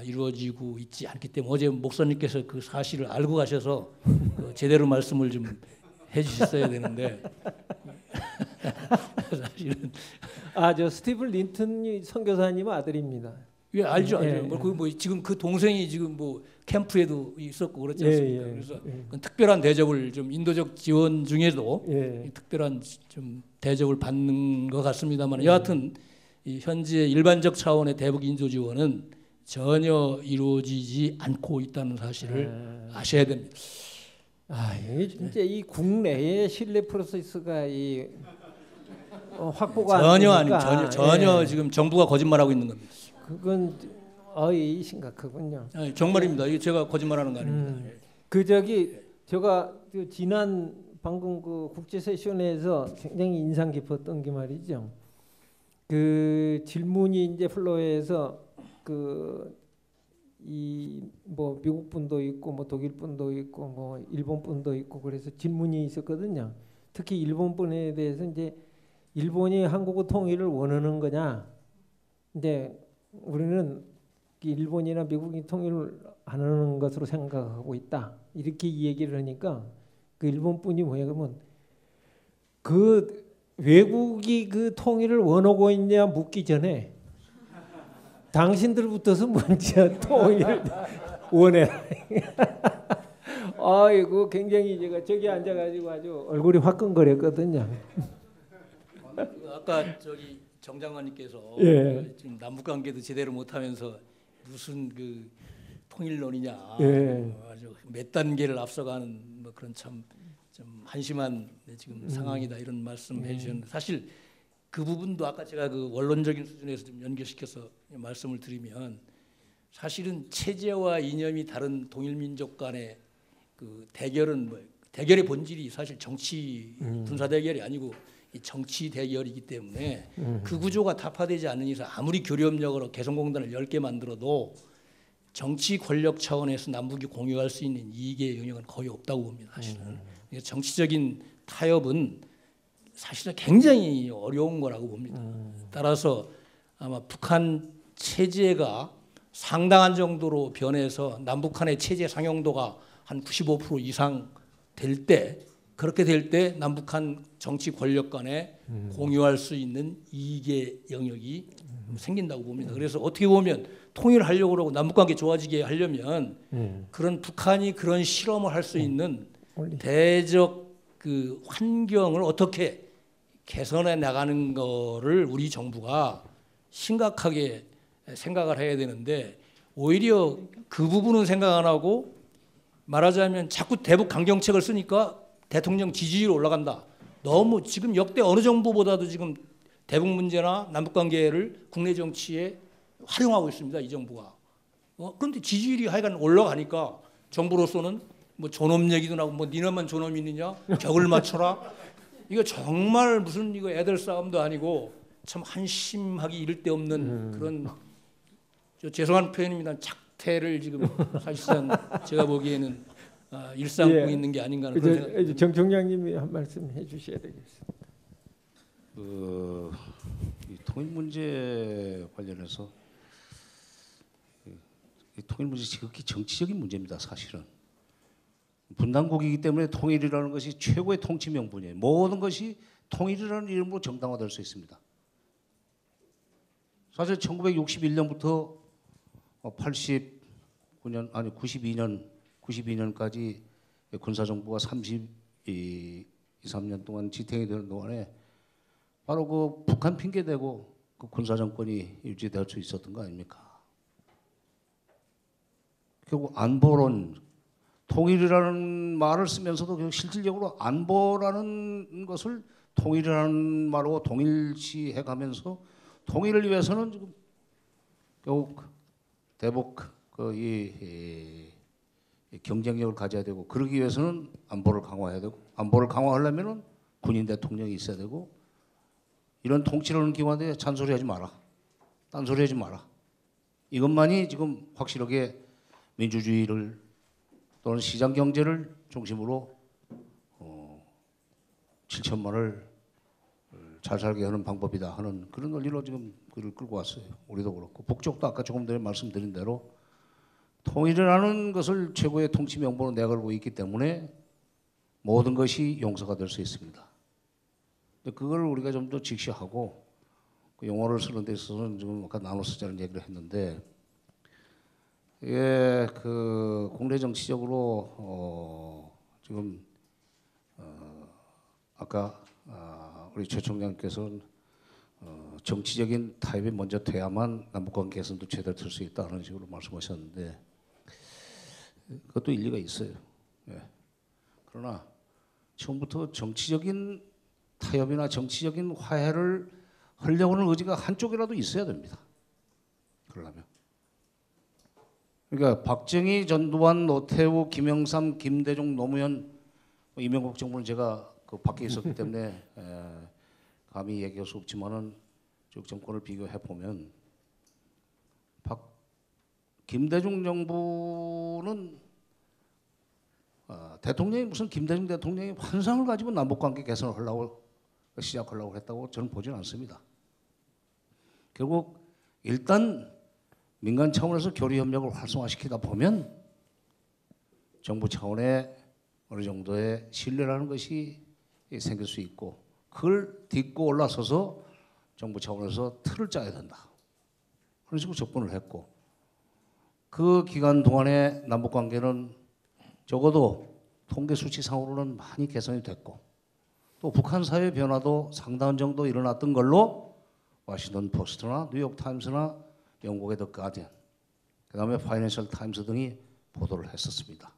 이루어지고 있지 않기 때문에 어제 목사님께서 그 사실을 알고 가셔서 제대로 말씀을 좀 해주셨어야 되는데 사실은
저 스티븐 린턴이 선교사님 아들입니다.
예, 알죠.
예,
뭐 지금 그 동생이 지금 뭐 캠프에도 있었고 그렇지 않습니까?
예,
그래서
예.
특별한 대접을 좀 인도적 지원 중에도
예.
특별한 좀 대접을 받는 것 같습니다만 여하튼 이 현재 일반적 차원의 대북 인도 지원은 전혀 이루어지지 않고 있다는 사실을 아셔야 됩니다.
이게 진짜 이 국내의 신뢰 프로세스가 이 확보가
전혀
안
아니고
되니까,
전혀
예.
지금 정부가 거짓말하고 있는 겁니다.
그건 심각하군요.
아니, 정말입니다. 이게 제가 거짓말하는 거 아닙니다.
제가 그 지난 방금 그 국제 세션에서 굉장히 인상 깊었던 게 말이죠. 그 질문이 이제 플로에서 이 뭐 미국 분도 있고 뭐 독일 분도 있고 뭐 일본 분도 있고 그래서 질문이 있었거든요. 특히 일본 분에 대해서 이제 일본이 한국의 통일을 원하는 거냐? 이제 우리는 일본이나 미국이 통일을 안 하는 것으로 생각하고 있다. 이렇게 얘기를 하니까 그 일본 분이 뭐냐면 그 외국이 그 통일을 원하고 있냐 묻기 전에 당신들부터서 먼저 통일을 원해라. 이거 굉장히 제가 저기 앉아가지고 아주 얼굴이 화끈거렸거든요.
아까 저기 정 장관님께서
예.
지금 남북 관계도 제대로 못하면서 무슨 그 통일론이냐 아주 몇 단계를 앞서가는 뭐 그런 참 좀 한심한 지금 상황이다 이런 말씀 해주셨는데 사실 그 부분도 아까 제가 그 원론적인 수준에서 좀 연결시켜서 말씀을 드리면 사실은 체제와 이념이 다른 동일민족 간의 그 대결은 대결의 본질이 사실 정치 군사 대결이 아니고 이 정치 대결이기 때문에 그 구조가 타파되지 않는 이상 아무리 교류협력으로 개성공단을 10개 만들어도 정치 권력 차원에서 남북이 공유할 수 있는 이익의 영역은 거의 없다고 봅니다. 사실은. 정치적인 타협은 사실은 굉장히 어려운 거라고 봅니다. 따라서 아마 북한 체제가 상당한 정도로 변해서 남북한의 체제 상용도가 한 95% 이상 될 때 그렇게 될 때 남북한 정치 권력 간에 공유할 수 있는 이익의 영역이 생긴다고 봅니다. 그래서 어떻게 보면 통일하려고 그러고 남북관계 좋아지게 하려면 그런 북한이 그런 실험을 할 수 있는 대적 그 환경을 어떻게 개선해 나가는 거를 우리 정부가 심각하게 생각을 해야 되는데 오히려 그 부분은 생각 안 하고 말하자면 자꾸 대북 강경책을 쓰니까 대통령 지지율이 올라간다. 너무 지금 역대 어느 정부보다도 지금 대북 문제나 남북 관계를 국내 정치에 활용하고 있습니다. 이 정부가. 그런데 지지율이 하여간 올라가니까 정부로서는 뭐 존엄 얘기도 나고 뭐 니네만 존엄이 있느냐? 격을 맞춰라. 이거 정말 무슨 이거 애들 싸움도 아니고 참 한심하기 이를 데 없는 그런 죄송한 표현입니다. 착태를 지금 사실상 제가 보기에는 일삼고 있는 게 아닌가 하는 그런 생각.
정 총장님이 한 말씀 해주셔야 되겠습니다.
이 통일 문제 관련해서 이 통일 문제 지극히 정치적인 문제입니다. 사실은 분단국이기 때문에 통일이라는 것이 최고의 통치 명분이에요. 모든 것이 통일이라는 이름으로 정당화될 수 있습니다. 사실 1961년부터 89년 아니 92년까지 군사정부가 33년 동안 지탱이 되는 동안에 바로 그 북한 핑계 대고 그 군사정권이 유지될 수 있었던 거 아닙니까? 결국 안보론 통일이라는 말을 쓰면서도 실질적으로 안보라는 것을 통일이라는 말로 동일시해 가면서 통일을 위해서는 지금 결국 대북 이 경쟁력을 가져야 되고 그러기 위해서는 안보를 강화해야 되고 안보를 강화하려면은 군인 대통령이 있어야 되고 이런 통치를 하는 기관에 잔소리하지 마라. 딴소리하지 마라. 이것만이 지금 확실하게 민주주의를 또는 시장 경제를 중심으로 7천만을 잘 살게 하는 방법이다 하는 그런 논리로 지금 글을 끌고 왔어요. 우리도 그렇고 북쪽도 아까 조금 전에 말씀드린 대로 통일이라는 것을 최고의 통치 명분으로 내걸고 있기 때문에 모든 것이 용서가 될 수 있습니다. 그걸 우리가 좀 더 직시하고 그 용어를 쓰는 데 있어서는 지금 아까 나눠 쓰자는 얘기를 했는데 이게 그 국내 정치적으로 지금 아까 우리 최 총장께서는 정치적인 타협이 먼저 돼야만 남북관계 개선도 제대로 될 수 있다는 식으로 말씀하셨는데 그것도 일리가 있어요. 예. 그러나 처음부터 정치적인 타협이나 정치적인 화해를 하려고 하는 의지가 한쪽이라도 있어야 됩니다. 그러려면. 그러니까 박정희, 전두환, 노태우, 김영삼, 김대중, 노무현, 이명박 정부는 제가 그 밖에 있었기 때문에 감히 얘기할 수 없지만은 쭉 정권을 비교해 보면 김대중 정부는 대통령이 무슨 김대중 대통령이 환상을 가지고 남북관계 개선을 하려고 시작하려고 했다고 저는 보지는 않습니다. 결국 일단 민간 차원에서 교류 협력을 활성화시키다 보면 정부 차원의 어느 정도의 신뢰라는 것이 생길 수 있고 그걸 딛고 올라서서 정부 차원에서 틀을 짜야 된다. 그런 식으로 접근을 했고 그 기간 동안에 남북관계는 적어도 통계 수치상으로는 많이 개선이 됐고 또 북한 사회 변화도 상당한 정도 일어났던 걸로 워싱턴 포스트나 뉴욕 타임스나 영국의 더 가디언 그다음에 파이낸셜 타임스 등이 보도를 했었습니다.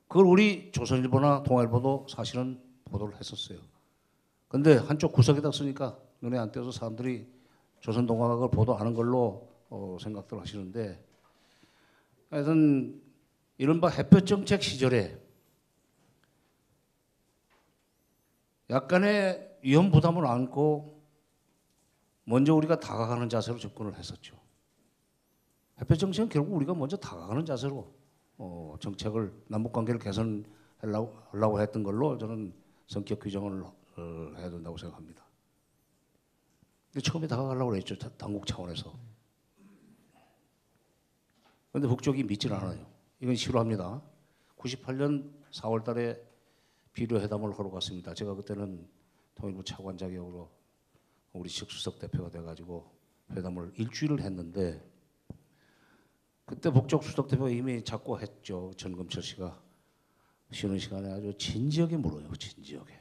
그걸 우리 조선일보나 동아일보도 사실은 보도를 했었어요. 근데 한쪽 구석에다 쓰니까 눈에 안 띄어서 사람들이 조선동아각을 보도하는 걸로 생각들 하시는데 하여튼 이른바 햇볕 정책 시절에 약간의 위험 부담을 안고 먼저 우리가 다가가는 자세로 접근을 했었죠. 햇볕 정책은 결국 우리가 먼저 다가가는 자세로 정책을 남북관계를 개선하려고 했던 걸로 저는 성격 규정을 해야 된다고 생각합니다. 근데 처음에 다가가려고 했죠. 당국 차원에서. 그런데 북쪽이 믿질 않아요. 이건 싫어합니다. 98년 4월 달에 비료회담을 하러 갔습니다. 제가 그때는 통일부 차관 자격으로 우리 측 수석 대표가 돼가지고 회담을 일주일을 했는데 그때 북쪽 수석 대표가 이미 잡고 했죠. 전금철 씨가 쉬는 시간에 아주 진지하게 물어요. 진지하게.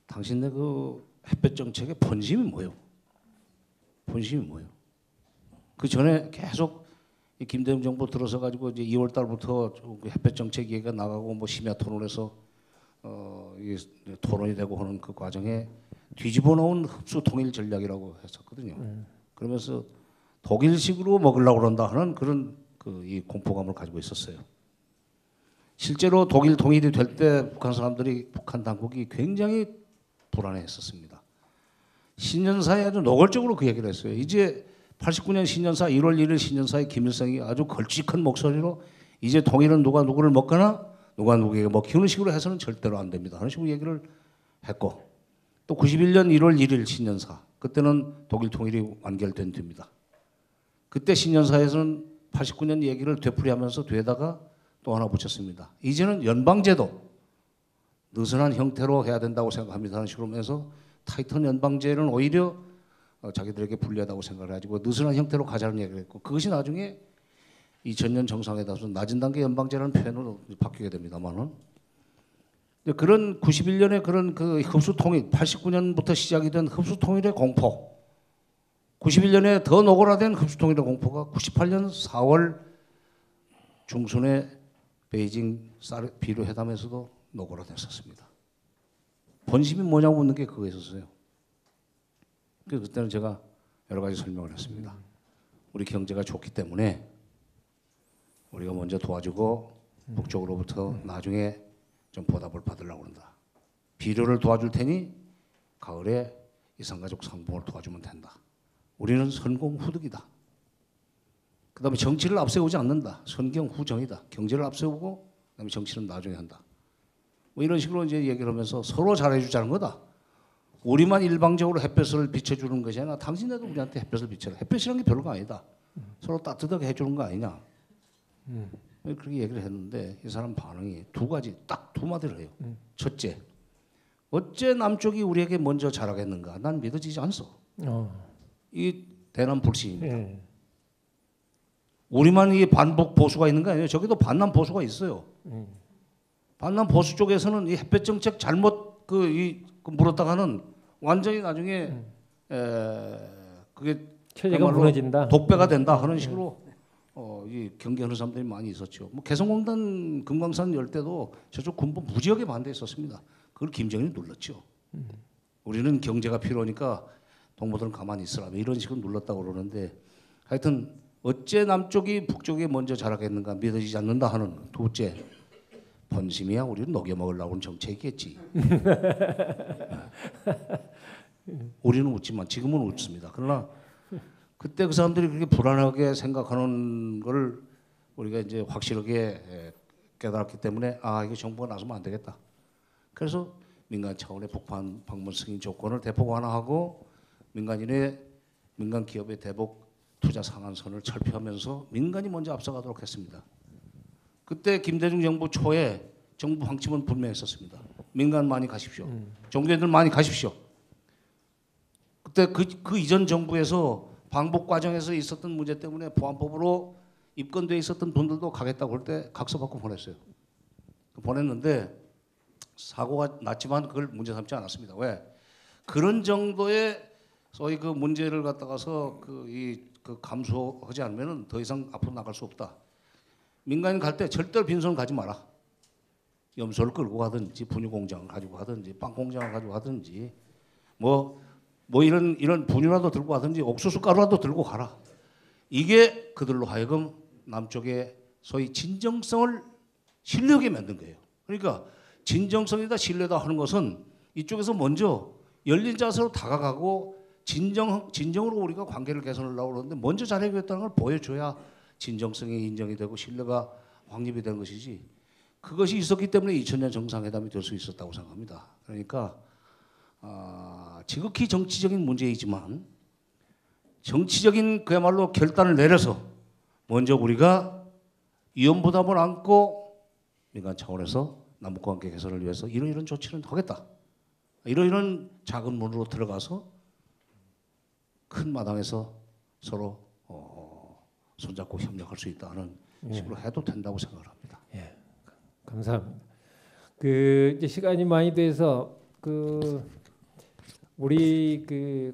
당신네 그 햇볕 정책의 본심이 뭐예요? 본심이 뭐예요? 그 전에 계속 이 김대중 정부 들어서 가지고 이제 2월 달부터 햇볕 정책 얘기가 나가고 뭐 심야 토론에서 이게 토론이 되고 하는 그 과정에 뒤집어 놓은 흡수 통일 전략이라고 했었거든요. 그러면서 독일식으로 먹으려고 그런다 하는 그런 이 공포감을 가지고 있었어요. 실제로 독일 통일이 될 때 북한 사람들이 북한 당국이 굉장히 불안해했었습니다. 신년사에 아주 노골적으로 그 얘기를 했어요. 이제 89년 신년사 1월 1일 신년사에 김일성이 아주 걸쭉한 목소리로 이제 통일은 누가 누구를 먹거나 누가 누구에게 먹히는 식으로 해서는 절대로 안 됩니다. 그런 식으로 얘기를 했고 또 91년 1월 1일 신년사 그때는 독일 통일이 완결된 뒤입니다. 그때 신년사에서는 89년 얘기를 되풀이하면서 뒤에다가 또 하나 붙였습니다. 이제는 연방제도 느슨한 형태로 해야 된다고 생각합니다. 하는 식으로 하면서 타이탄 연방제는 오히려 자기들에게 불리하다고 생각을 가지고 느슨한 형태로 가자는 얘기를 했고 그것이 나중에 2000년 정상회담에서 낮은 단계 연방제라는 표현으로 바뀌게 됩니다만은 그런 91년에 그런 그 흡수통일 89년부터 시작이 된 흡수통일의 공포 91년에 더 노골화된 흡수통일의 공포가 98년 4월 중순에 베이징 비료회담에서도 노골화됐었습니다. 본심이 뭐냐고 묻는 게 그거였었어요. 그때는 제가 여러 가지 설명을 했습니다. 우리 경제가 좋기 때문에 우리가 먼저 도와주고 북쪽으로부터 나중에 좀 보답을 받으려고 한다. 비료를 도와줄 테니 가을에 이산가족 상봉을 도와주면 된다. 우리는 선공후득이다. 그 다음에 정치를 앞세우지 않는다. 선경후정이다. 경제를 앞세우고 그다음에 정치는 나중에 한다. 뭐 이런 식으로 이제 얘기를 하면서 서로 잘해주자는 거다. 우리만 일방적으로 햇볕을 비춰주는 것이 아니라 당신네도 우리한테 햇볕을 비춰라. 햇볕이라는 게 별거 아니다. 서로 따뜻하게 해주는 거 아니냐. 그렇게 얘기를 했는데 이 사람 반응이 두 가지, 딱 두 마디를 해요. 첫째, 어째 남쪽이 우리에게 먼저 잘하겠는가? 난 믿어지지 않소. 이 대남 불신입니다. 우리만 이 반복 보수가 있는 거 아니에요. 저기도 반남 보수가 있어요. 반남 보수 쪽에서는 이 햇볕 정책 잘못 물었다가는 완전히 나중에 그게
체제가 무너진다.
독배가 된다 하는 식으로 이 경계하는 사람들이 많이 있었죠. 뭐 개성공단 금강산 열 때도 저쪽 군부 무지하게 반대했었습니다. 그걸 김정일이 눌렀죠. 우리는 경제가 필요하니까 동무들은 가만히 있으라 이런 식으로 눌렀다고 그러는데 하여튼 어째 남쪽이 북쪽에 먼저 잘하겠는가 믿어지지 않는다 하는 둘째 번심이야 우리는 녹여 먹으려고 하는 정책이겠지. 우리는 웃지만 지금은 웃습니다. 그러나 그때 그 사람들이 그렇게 불안하게 생각하는 걸 우리가 이제 확실하게 깨달았기 때문에 아 이게 정부가 나서면 안 되겠다. 그래서 민간 차원의 북한 방문 승인 조건을 대폭 완화하고 민간 기업의 대북 투자 상한선을 철폐하면서 민간이 먼저 앞서가도록 했습니다. 그때 김대중 정부 초에 정부 방침은 분명했었습니다. 민간 많이 가십시오. 정부애들 많이 가십시오. 그때 그 이전 정부에서 방북 과정에서 있었던 문제 때문에 보안법으로 입건돼 있었던 분들도 가겠다고 할 때 각서 받고 보냈어요. 보냈는데 사고가 났지만 그걸 문제 삼지 않았습니다. 왜? 그런 정도의 소위 그 문제를 갖다가서 감수하지 않으면 더 이상 앞으로 나갈 수 없다. 민간인 갈 때 절대로 빈손 가지 마라. 염소를 끌고 가든지 분유 공장을 가지고 가든지 빵 공장을 가지고 가든지 뭐 이런 분유라도 들고 가든지 옥수수 가루라도 들고 가라. 이게 그들로 하여금 남쪽의 소위 진정성을 신뢰하게 만든 거예요. 그러니까 진정성이다 신뢰다 하는 것은 이쪽에서 먼저 열린 자세로 다가가고 진정으로 우리가 관계를 개선하려고 그러는데 먼저 잘해주겠다는 걸 보여줘야 진정성이 인정이 되고 신뢰가 확립이 되는 것이지. 그것이 있었기 때문에 2000년 정상회담이 될 수 있었다고 생각합니다. 그러니까 지극히 정치적인 문제이지만 정치적인 그야말로 결단을 내려서 먼저 우리가 위험부담을 안고 민간 차원에서 남북관계 개선을 위해서 이런 조치를 하겠다. 이런 작은 문으로 들어가서 큰 마당에서 서로 손잡고 협력할 수 있다는 식으로 해도 된다고 생각을 합니다.
예, 감사합니다. 이제 시간이 많이 돼서 우리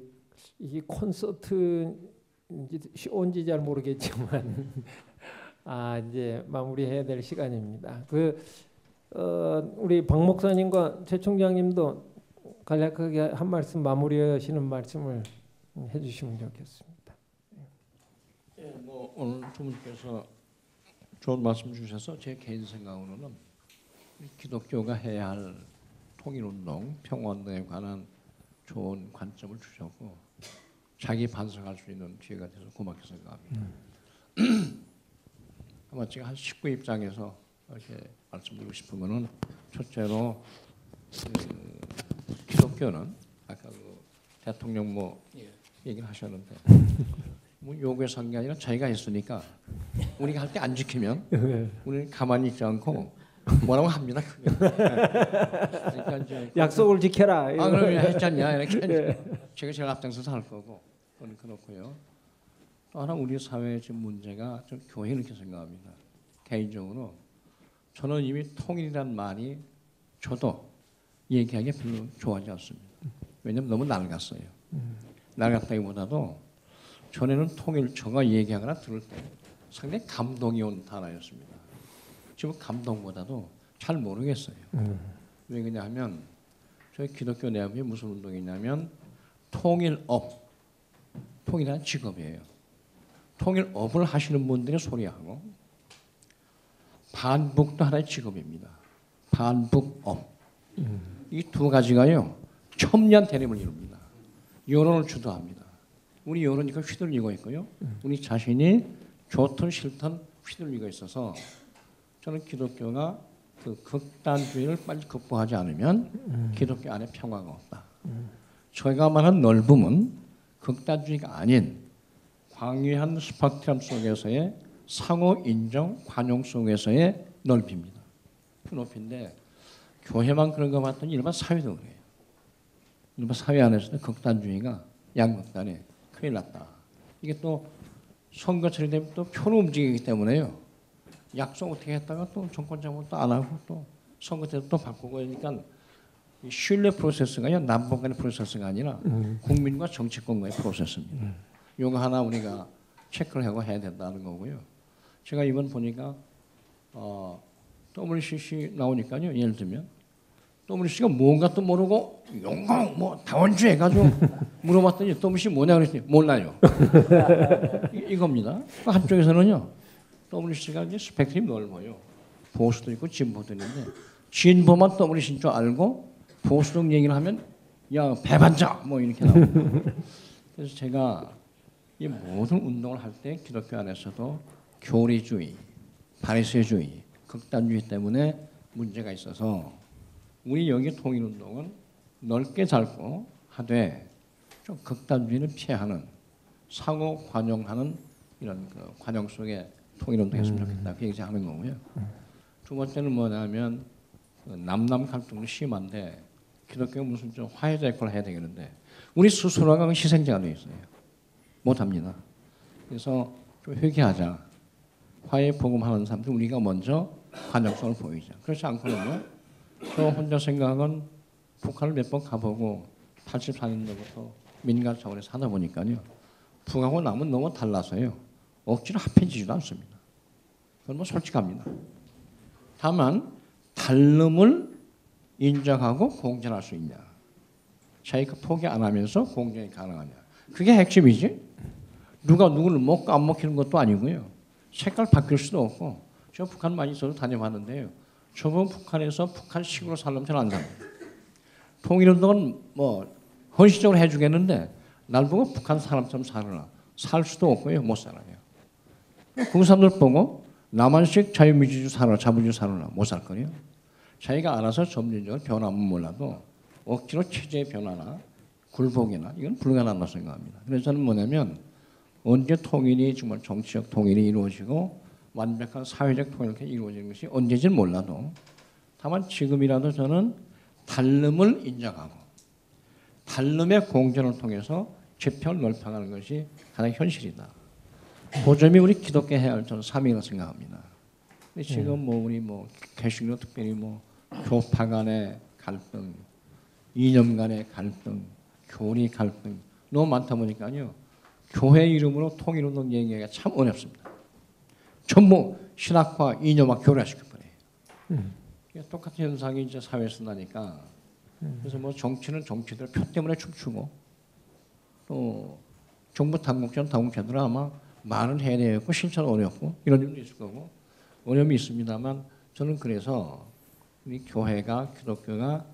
이 콘서트 쇼인지 잘 모르겠지만 이제 마무리해야 될 시간입니다. 우리 박 목사님과 최 총장님도 간략하게 한 말씀 마무리하시는 말씀을 해주시면 좋겠습니다.
예, 뭐 오늘 두 분께서 좋은 말씀 주셔서 제 개인 생각으로는 기독교가 해야 할 통일운동, 평화운동에 관한 좋은 관점을 주셨고 자기 반성할 수 있는 기회가 돼서 고맙게 생각합니다. 아마 제가 한 식구 입장에서 이렇게 말씀드리고 싶은 거는 첫째로 기독교는 아까 대통령 얘기를 하셨는데 요구해서 한 게 아니라 자기가 했으니까 우리가 할 때 안 지키면 우리는 가만히 있지 않고 뭐라고 합니다. 그러니까 이제
약속을 지켜라.
그러면 했잖냐 이렇게 제가 앞장서서 할 거고 그렇고요. 또 하나 우리 사회의 지금 문제가 좀 교회 이렇게 생각합니다. 개인적으로 저는 이미 통일이란 말이 저도 얘기하기 별로 좋아하지 않습니다. 왜냐하면 너무 낡았어요. 낡았다기보다도 전에는 통일 저가 얘기하거나 들을 때 상당히 감동이 온 단어였습니다. 지금 감동보다도 잘 모르겠어요. 왜 그러냐면 저희 기독교 내부에 무슨 운동이냐면 통일업, 통일한 직업이에요. 통일업을 하시는 분들이 소리하고 반북도 하나의 직업입니다. 반북업. 이 두 가지가요. 첨예한 대립을 이룹니다. 여론을 주도합니다. 우리 여론이 휘둘리고 있고요. 우리 자신이 좋든 싫든 휘둘리고 있어서 저는 기독교가 그 극단주의를 빨리 극복하지 않으면 기독교 안에 평화가 없다. 저희가 말한 넓음은 극단주의가 아닌 광유한 스펙트럼 속에서의 상호 인정, 관용 속에서의 넓이입니다. 그 높이인데 교회만 그런 거 봤더니 일반 사회도 그래요. 일반 사회 안에서도 극단주의가 양극단에 큰일 났다. 이게 또 선거철이 되면 또 표로 움직이기 때문에요. 약속 어떻게 했다가 또 정권 잘못도 안 하고 또 선거 때도 또 바꾸고 그러니까 신뢰 프로세스가요. 남북 간의 프로세스가 아니라 국민과 정치권과의 프로세스입니다. 이거 하나 우리가 체크를 하고 해야 된다는 거고요. 제가 이번 보니까 WCC 나오니까요. 예를 들면 WCC가 뭔가 또 모르고 영광 뭐 다원주의 해가지고 물어봤더니 WCC 뭐냐 그랬더니 몰라요. 이겁니다. 한쪽에서는요. WCC가 이제 스펙트럼이 넓어요. 보수도 있고 진보도 있는데 진보만 WCC인 줄 알고 보수적 얘기를 하면 야 배반자 뭐 이렇게 나옵니다. 그래서 제가 이 모든 운동을 할 때 기독교 안에서도 교리주의, 바리새주의, 극단주의 때문에 문제가 있어서 우리 여기 통일운동은 넓게 잡고 하되 좀 극단주의를 피하는 상호 관용하는 이런 그 관용 속에 통일운동했으면 좋겠다. 그 얘기 하는 거고요. 두 번째는 뭐냐면 남남 갈등도 심한데 기독교가 무슨 좀 화해자 역할을 해야 되겠는데 우리 스스로가 희생자가 되어 있어요. 못합니다. 그래서 좀 회개하자. 화해 복음하는 사람들 우리가 먼저 관용성을 보이자. 그렇지 않고는요. 저 혼자 생각은 북한을 몇 번 가보고 84년도부터 민간 차원에서 하다 보니까요. 북하고 남은 너무 달라서요. 억지로 합해지지도 않습니다. 그건 뭐 솔직합니다. 다만 다름을 인정하고 공존할 수 있냐. 자기가 포기 안 하면서 공존이 가능하냐. 그게 핵심이지. 누가 누구를 먹고 안 먹히는 것도 아니고요. 색깔 바뀔 수도 없고. 저 북한 많이 저도 다녀봤는데요. 저번 북한에서 북한식으로 살려면 잘 안 살아요. 통일운동은 뭐 헌신적으로 해주겠는데 날 보고 북한 사람처럼 살아라. 살 수도 없고요. 못 살아요. 그 사람들 보고 남한식 자유민주주의 살아라. 자본주의 살아라. 못 살 거예요. 자기가 알아서 점진적으로 변하면 몰라도 억지로 체제의 변화나 굴복이나 이건 불가능하다고 생각합니다. 그래서 저는 뭐냐면 언제 통일이 정말 정치적 통일이 이루어지고 완벽한 사회적 통일이 이루어지는 것이 언제지는 몰라도 다만 지금이라도 저는 다름을 인정하고 다름의 공존을 통해서 지평을 넓혀가는 것이 가장 현실이다. 그 점이 우리 기독교 해야 할 저는 사명이라고 생각합니다. 근데 지금 뭐 우리 뭐 개신교 특별히 뭐 교파 간의 갈등, 이념 간의 갈등, 교리 갈등 너무 많다 보니까요. 교회 이름으로 통일운동 얘기하기가 참 어렵습니다. 전부 신학과 이념화 교류화시킬 뻔해요. 똑같은 현상이 이제 사회에서 나니까 그래서 뭐 정치는 정치들 표 때문에 춤추고 또 정부 당국자는 당국자들은 아마 말은 해야 되겠고 실천은 어렵고 이런 일도 있을 거고 어려움이 있습니다만 저는 그래서 우리 교회가 기독교가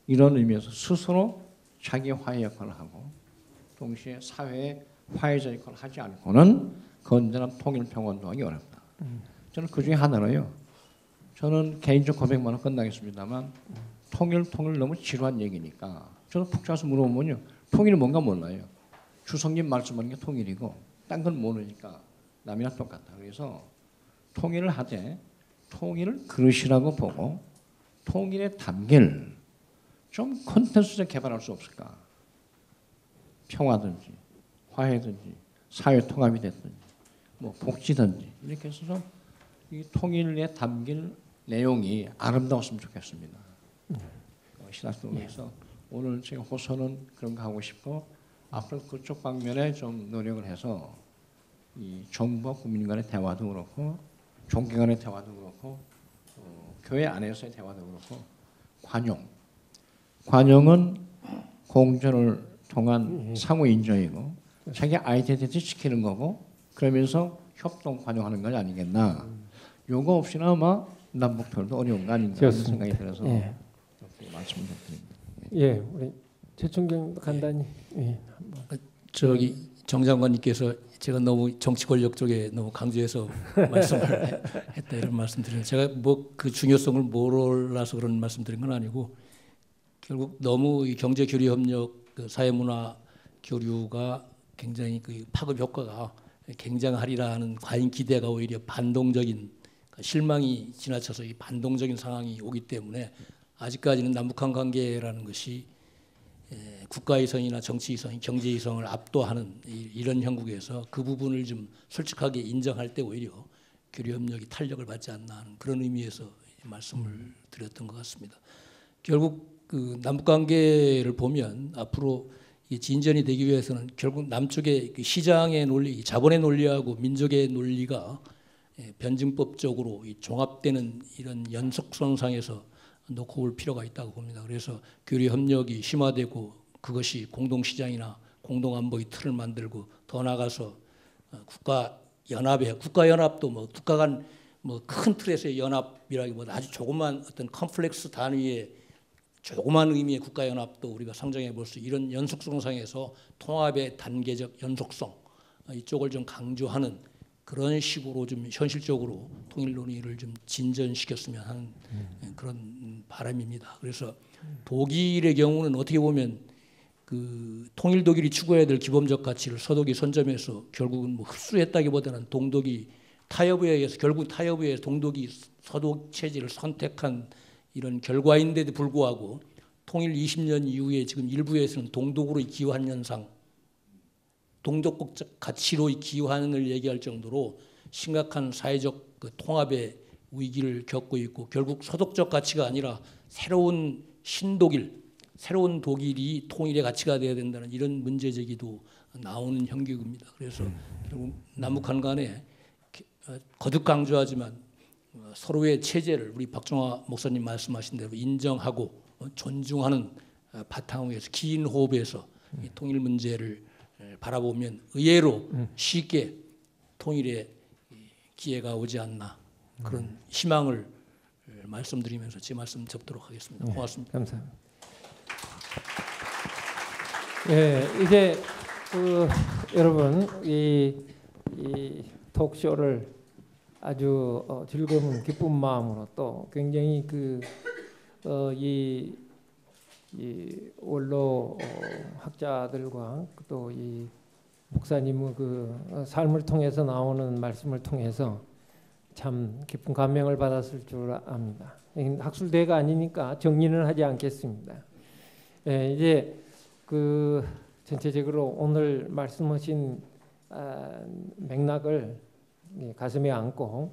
이런 의미에서 스스로 자기 화해 역할을 하고 동시에 사회의 화해자 역할을 하지 않고는 건전한 통일 평화운동하기 어렵다. 저는 그 중에 하나로요. 저는 개인적 고백만으로 끝나겠습니다만 통일 너무 지루한 얘기니까 저도 푹 짜서 물어보면요. 통일은 뭔가 몰라요. 주성님 말씀하는 게 통일이고 딴 건 모르니까 남이랑 똑같다. 그래서 통일을 하되 통일을 그릇이라고 보고 통일에 담길 좀 콘텐츠를 개발할 수 없을까? 평화든지 화해든지 사회 통합이 됐든지 뭐 복지든지 이렇게 해서 이 통일에 담길 내용이 아름다웠으면 좋겠습니다. 신학동에서 오늘 제가 호소는 그런 거 하고 싶고 앞으로 그쪽 방면에 좀 노력을 해서 이 정부와 국민 간의 대화도 그렇고 종교 간의 대화도 그렇고 교회 안에서의 대화도 그렇고 관용은 공존을 통한 상호 인정이고 자기 아이덴티티 지키는 거고 그러면서 협동 관용하는 것 아니겠나. 요거 없이는 아마 남북편도 어려운 거 아닌가 하는 생각이 들어서
예.
말씀을 드립니다.
예, 우리 최충경 간단히. 예.
저기 정 장관님께서 제가 너무 정치 권력 쪽에 너무 강조해서 말씀을 했다 이런 말씀드려요. 제가 뭐 그 중요성을 몰라서 그런 말씀드린 건 아니고 결국 너무 이 경제 교류 협력, 그 사회 문화 교류가 굉장히 그 파급 효과가 굉장하리라 하는 과잉 기대가 오히려 반동적인 실망이 지나쳐서 이 반동적인 상황이 오기 때문에 아직까지는 남북한 관계라는 것이 국가이성이나 정치이성, 경제이성을 압도하는 이런 형국에서 그 부분을 좀 솔직하게 인정할 때 오히려 교류협력이 탄력을 받지 않나 하는 그런 의미에서 말씀을 드렸던 것 같습니다. 결국 그 남북관계를 보면 앞으로 진전이 되기 위해서는 결국 남쪽의 그 시장의 논리, 자본의 논리하고 민족의 논리가 변증법적으로 종합되는 이런 연속선상에서 놓고 올 필요가 있다고 봅니다. 그래서 교류 협력이 심화되고 그것이 공동시장이나 공동안보의 틀을 만들고 더 나아가서 국가연합도 뭐 국가 간 뭐 큰 틀에서의 연합이라기보다 아주 조그만 어떤 컴플렉스 단위의 조그만 의미의 국가연합도 우리가 상정해 볼 수 이런 연속성상에서 통합의 단계적 연속성 이쪽을 좀 강조하는 그런 식으로 좀 현실적으로 통일 논의를 좀 진전시켰으면 하는 그런 바람입니다. 그래서 독일의 경우는 어떻게 보면 그 통일 독일이 추구해야 될 기본적 가치를 서독이 선점해서 결국은 뭐 흡수했다기보다는 동독이 타협에 의해서 결국 타협에 의해서 동독이 서독 체제를 선택한 이런 결과인데도 불구하고 통일 20년 이후에 지금 일부에서는 동독으로 기여한 현상, 동독국 가치로 기여하는을 얘기할 정도로 심각한 사회적 그 통합의 위기를 겪고 있고 결국 서독적 가치가 아니라 새로운 신독일, 새로운 독일이 통일의 가치가 되어야 된다는 이런 문제 제기도 나오는 형국입니다. 그래서 결국 남북한 간에 거듭 강조하지만 서로의 체제를 우리 박정화 목사님 말씀하신 대로 인정하고 존중하는 바탕 위에서 긴 호흡에서 이 통일 문제를 바라보면 의외로 쉽게 통일의 기회가 오지 않나 그런 희망을 말씀드리면서 제 말씀 접도록 하겠습니다. 고맙습니다.
감사합니다. 예, 이제 여러분 이 톡쇼를 아주 즐거운 기쁜 마음으로 또 굉장히 이 원로 학자들과 또 이 목사님의 그 삶을 통해서 나오는 말씀을 통해서 참 깊은 감명을 받았을 줄 압니다. 학술대회가 아니니까 정리는 하지 않겠습니다. 예, 이제 그 전체적으로 오늘 말씀하신 맥락을 가슴에 안고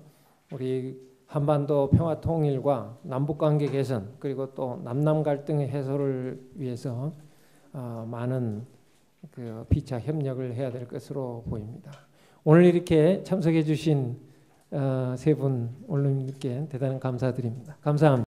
우리 한반도 평화 통일과 남북 관계 개선 그리고 또 남남 갈등의 해소를 위해서 많은 그 피차 협력을 해야 될 것으로 보입니다. 오늘 이렇게 참석해 주신 세 분 원로님들께 대단히 감사드립니다. 감사합니다.